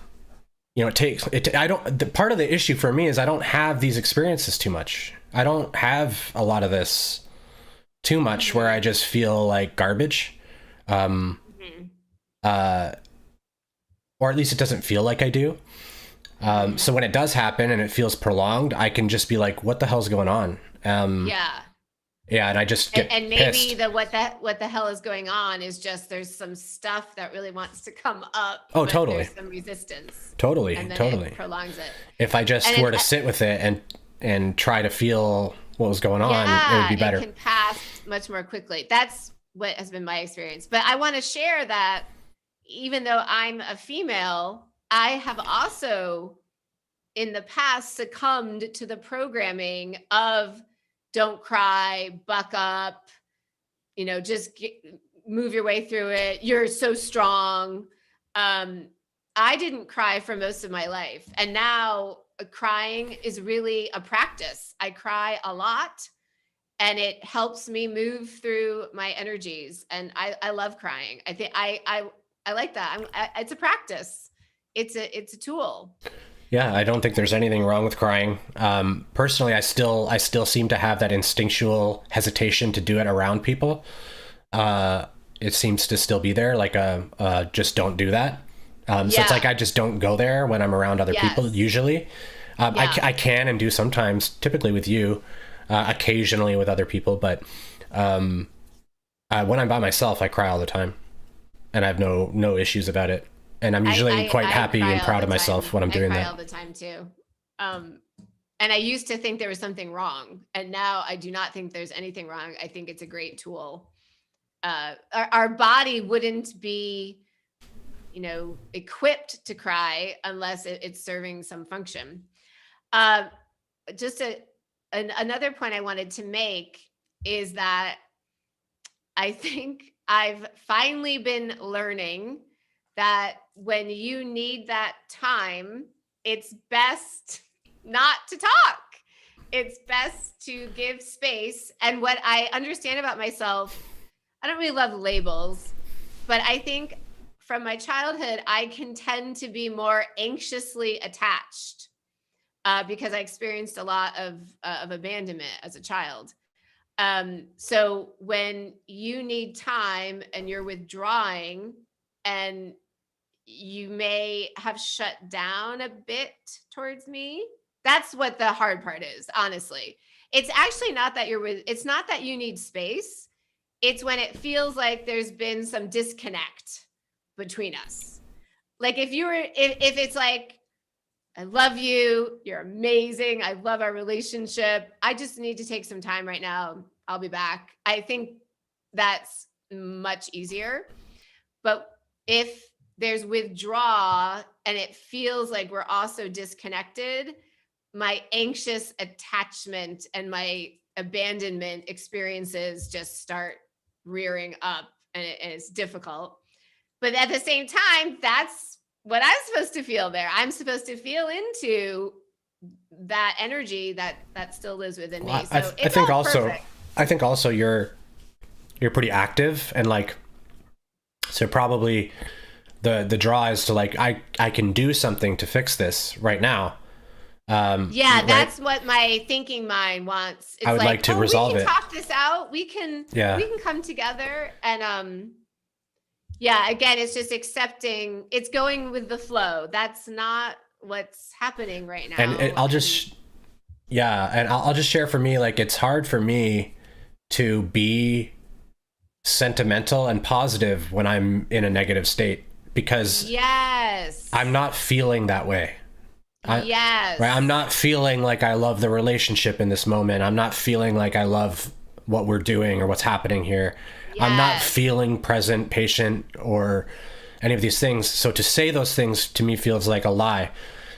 it takes it. Part of the issue for me is I don't have these experiences too much. I don't have a lot of this too much where I just feel like garbage. Or at least it doesn't feel like I do. So when it does happen and it feels prolonged, I can just be like, what the hell's going on? Yeah, and I just get And maybe pissed. what the hell is going on is just there's some stuff that really wants to come up, Oh, but totally. there's some resistance, Totally, and then it totally. prolongs it. If I just And were to sit with it and try to feel what was going on, it would yeah, be it better. can pass much more quickly. That's what has been my experience. But I want to share that even though I'm a female, I have also in the past succumbed to the programming of don't cry, buck up, just move your way through it. You're so strong. Um, I didn't cry for most of my life. And now crying is really a practice. I cry a lot and it helps me move through my energies. And I love crying. I think I like that. It's a practice. It's a tool. Yeah, I don't think there's anything wrong with crying. Personally, I still seem to have that instinctual hesitation to do it around people. It seems to still be there, like just don't do that. So it's like Yeah. I just don't go there when I'm around other people. Yes. Usually, Yeah. I can and do sometimes, typically with you, occasionally with other people, but when I'm by myself, I cry all the time, and I have no issues about it. And I'm usually quite I happy cry and all proud the of myself time. when I'm I doing cry that. all the time too. Um, and I used to think there was something wrong, and now I do not think there's anything wrong. I think it's a great tool. Our body wouldn't be, equipped to cry unless it's serving some function. Uh, just another point I wanted to make is that I think I've finally been learning that when you need that time, it's best not to talk. It's best to give space. And what I understand about myself, I don't really love labels, but I think from my childhood, I can tend to be more anxiously attached because I experienced a lot of abandonment as a child. So when you need time and you're withdrawing and you may have shut down a bit towards me, that's what the hard part is, honestly. It's actually not that it's not that you need space. It's when it feels like there's been some disconnect between us. Like if it's like, I love you. You're amazing. I love our relationship. I just need to take some time right now. I'll be back. I think that's much easier. But if there's withdraw and it feels like we're also disconnected, my anxious attachment and my abandonment experiences just start rearing up, and it's difficult. But at the same time, that's what I'm supposed to feel there. I'm supposed to feel into that energy that still lives within me. Well, So I it's think all also, perfect. you're pretty active, and like, so probably the draw is to like, I can do something to fix this right now. Yeah, Right. that's what my thinking mind wants. I It's would like like, to oh, we resolve can it. talk this out. We can Yeah. we can come together and yeah, again, it's just accepting. It's going with the flow. That's not what's happening right And now. I'll And just, yeah. And I'll just share for me, like, it's hard for me to be sentimental and positive when I'm in a negative state because yes. I'm not feeling that way. Yes. Right. I'm not feeling like I love the relationship in this moment. I'm not feeling like I love what we're doing or what's happening here. I'm not Yes. feeling present, patient, or any of these things. So to say those things to me feels like a lie.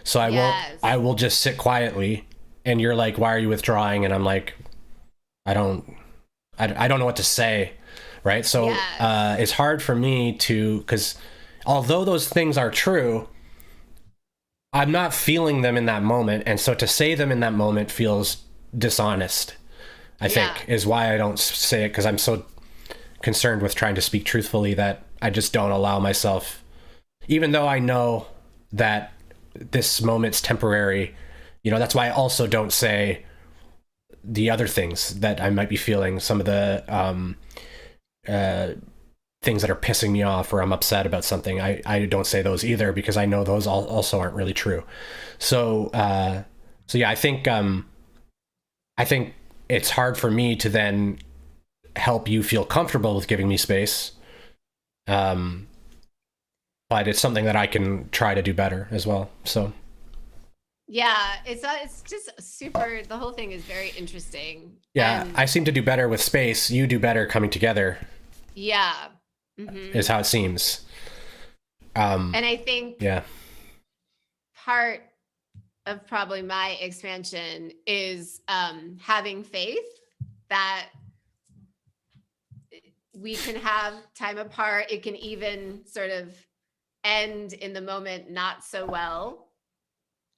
So Yes. I will just sit quietly, and you're like, why are you withdrawing? And I'm like, I don't, I don't know what to say. Right. So Yes. it's hard for me to, because although those things are true, I'm not feeling them in that moment. And so to say them in that moment feels dishonest, I Yeah. think, is why I don't say it, because I'm so concerned with trying to speak truthfully that I just don't allow myself, even though I know that this moment's temporary. That's why I also don't say the other things that I might be feeling, some of the things that are pissing me off or I'm upset about something. I don't say those either because I know those also aren't really true. So yeah, I think it's hard for me to then help you feel comfortable with giving me space. But it's something that I can try to do better as well. So Yeah, it's just super, the whole thing is very interesting. yeah, I seem to do better with space. You do better coming together. Yeah. Is how it seems. And I think yeah, part of probably my expansion is having faith that we can have time apart. It can even sort of end in the moment not so well.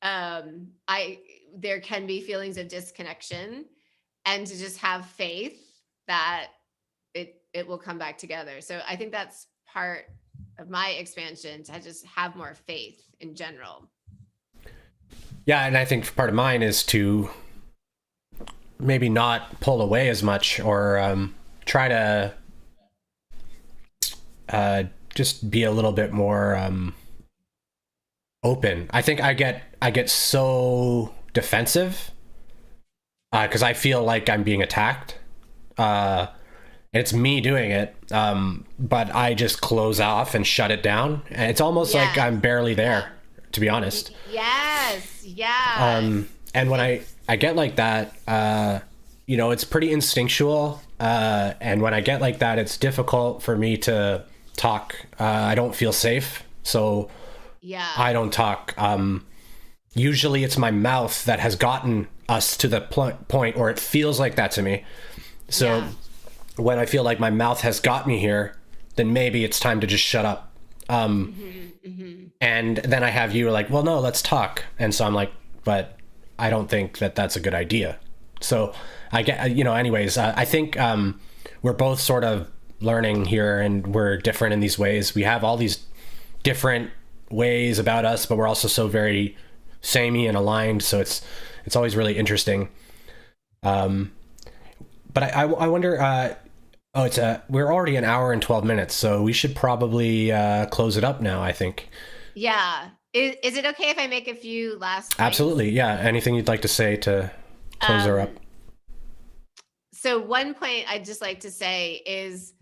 There can be feelings of disconnection, and to just have faith that it will come back together. So I think that's part of my expansion, to just have more faith in general. yeah, and I think part of mine is to maybe not pull away as much, or try to just be a little bit more open. I think I get so defensive because I feel like I'm being attacked. It's me doing it, but I just close off and shut it down. And it's almost like I'm barely there, to be honest. Yes, yeah. And when I get like that, it's pretty instinctual. And when I get like that, it's difficult for me to talk. I don't feel safe, so I don't talk. Usually it's my mouth that has gotten us to the point, or it feels like that to me. So when I feel like my mouth has got me here, then maybe it's time to just shut up. And then I have you like, well, no, let's talk. And so I'm like, but I don't think that that's a good idea. So I get, anyways, I think we're both sort of learning here, and we're different in these ways. We have all these different ways about us, but we're also so very samey and aligned. So it's always really interesting. But I wonder, we're already an hour and 12 minutes, so we should probably close it up now, I think. Yeah. Is it okay if I make a few last points? Absolutely. Yeah. Anything you'd like to say to close her up? So one point I'd just like to say is,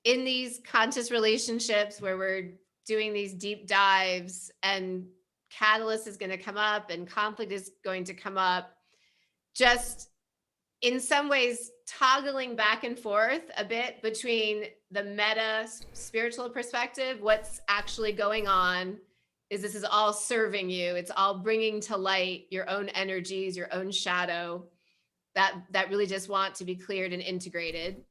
in these conscious relationships where we're doing these deep dives, and catalyst is going to come up and conflict is going to come up, just in some ways toggling back and forth a bit between the meta spiritual perspective, what's actually going on, is this is all serving you, it's all bringing to light your own energies, your own shadow that really just want to be cleared and integrated.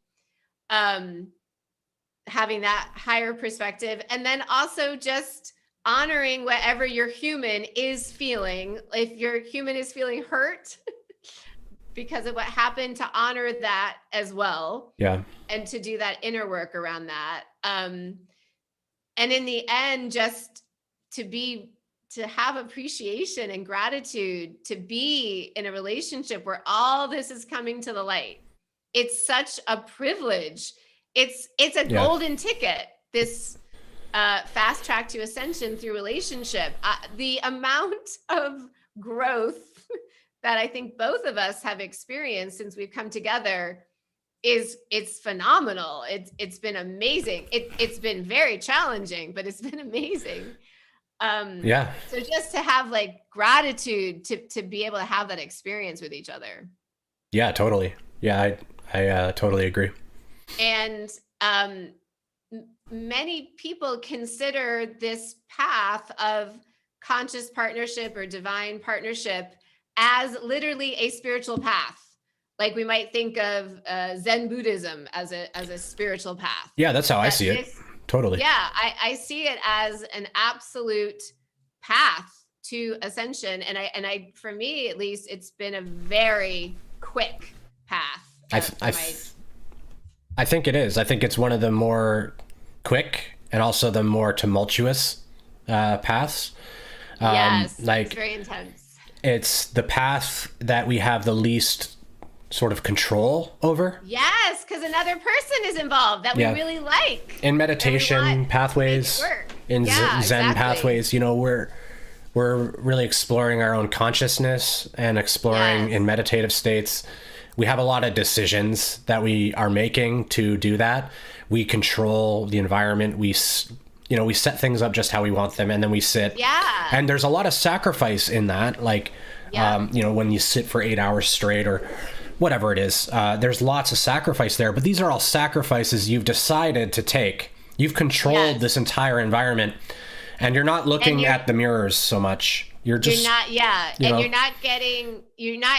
Having that higher perspective, and then also just honoring whatever your human is feeling. If your human is feeling hurt because of what happened, to honor that as well. Yeah. And to do that inner work around that. And in the end, just to have appreciation and gratitude, to be in a relationship where all this is coming to the light. It's such a privilege. It's a golden ticket, this fast track to ascension through relationship. The amount of growth that I think both of us have experienced since we've come together it's phenomenal. It's been amazing. It's been very challenging, but it's been amazing. So just to have like gratitude to be able to have that experience with each other. Yeah, totally. Yeah, I totally agree. And many people consider this path of conscious partnership or divine partnership as literally a spiritual path. Like we might think of Zen Buddhism as a spiritual path. Yeah, that's how I see it. Totally. Yeah, I see it as an absolute path to ascension. And I for me at least, it's been a very quick path. I think it is. I think it's one of the more quick and also the more tumultuous paths. Yes, it's very intense. It's the path that we have the least sort of control over. Yes, because another person is involved that we really like. In meditation pathways, in Zen pathways, we're we're really exploring our own consciousness and exploring in meditative states. We have a lot of decisions that we are making to do that. We control the environment. We set things up just how we want them, and then we sit. Yeah. And there's a lot of sacrifice in that. Like, when you sit for 8 hours straight or whatever it is, there's lots of sacrifice there. But these are all sacrifices you've decided to take. You've controlled this entire environment, and you're not looking at the mirrors so much. You're not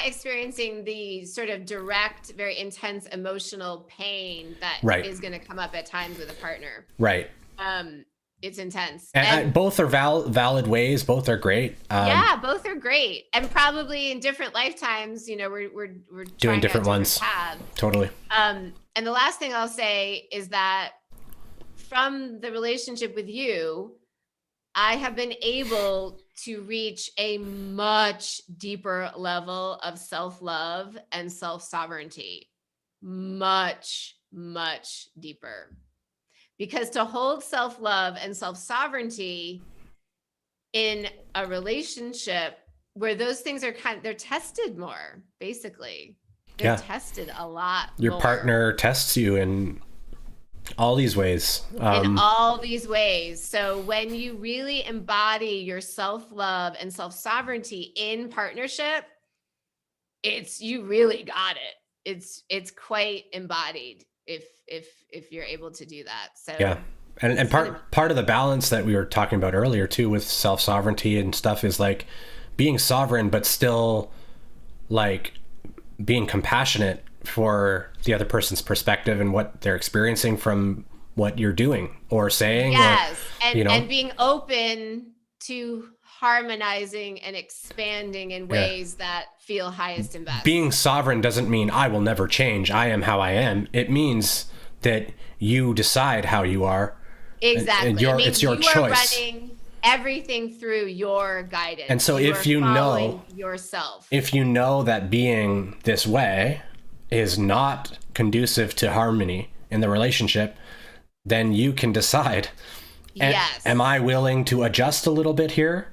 experiencing the sort of direct, very intense emotional pain that is going to come up at times with a partner. Right. It's intense. And both are valid ways. Both are great. Both are great. And probably in different lifetimes, we're doing different ones. Paths. Totally. And the last thing I'll say is that from the relationship with you, I have been able to reach a much deeper level of self-love and self-sovereignty. Much, much deeper. Because to hold self-love and self-sovereignty in a relationship where those things are they're tested more, basically. They're tested a lot more. Your partner tests you in all these ways. In all these ways. So when you really embody your self-love and self-sovereignty in partnership, you really got it. It's quite embodied if you're able to do that. So and part of the balance that we were talking about earlier too with self-sovereignty and stuff is like being sovereign but still like being compassionate for the other person's perspective and what they're experiencing from what you're doing or saying. And being open to harmonizing and expanding in ways that feel highest and best. Being sovereign doesn't mean I will never change. I am how I am. It means that you decide how you are. Exactly. And it's your choice. Are running everything through your guidance. And so if you know yourself, if you know that being this way is not conducive to harmony in the relationship, then you can decide, am I willing to adjust a little bit here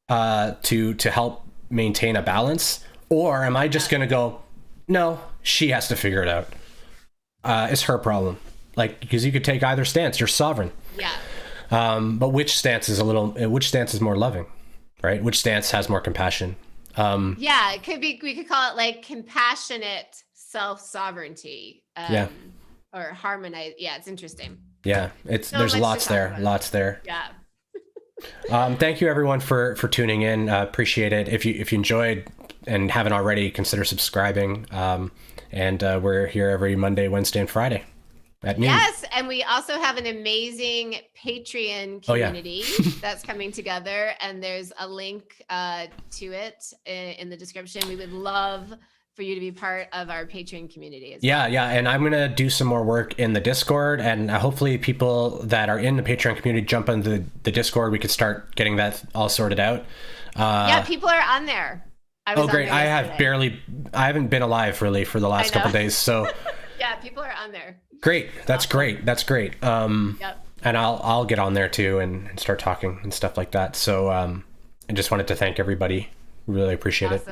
to help maintain a balance? Or am I just going to go, no, she has to figure it out. It's her problem. Like, because you could take either stance. You're sovereign. Yeah. But which stance is more loving, right? Which stance has more compassion? It could be, we could call it like compassionate self-sovereignty. Or harmonize. Yeah, it's interesting. Yeah, there's lots there. Yeah. Thank you everyone for tuning in. Appreciate it. If you enjoyed and haven't already, consider subscribing. And we're here every Monday, Wednesday, and Friday at noon. Yes, and we also have an amazing Patreon community that's coming together, and there's a link to it in the description. We would love for you to be part of our Patreon community as well. Yeah, and I'm gonna do some more work in the Discord, and hopefully people that are in the Patreon community jump into the Discord. We could start getting that all sorted out. People are on there. Great! I haven't been alive really for the last couple days, so yeah, people are on there. Great, that's great. And I'll get on there too and start talking and stuff like that. So I just wanted to thank everybody. Really appreciate it.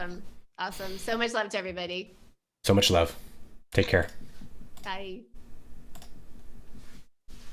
Awesome. So much love to everybody. So much love. Take care. Bye.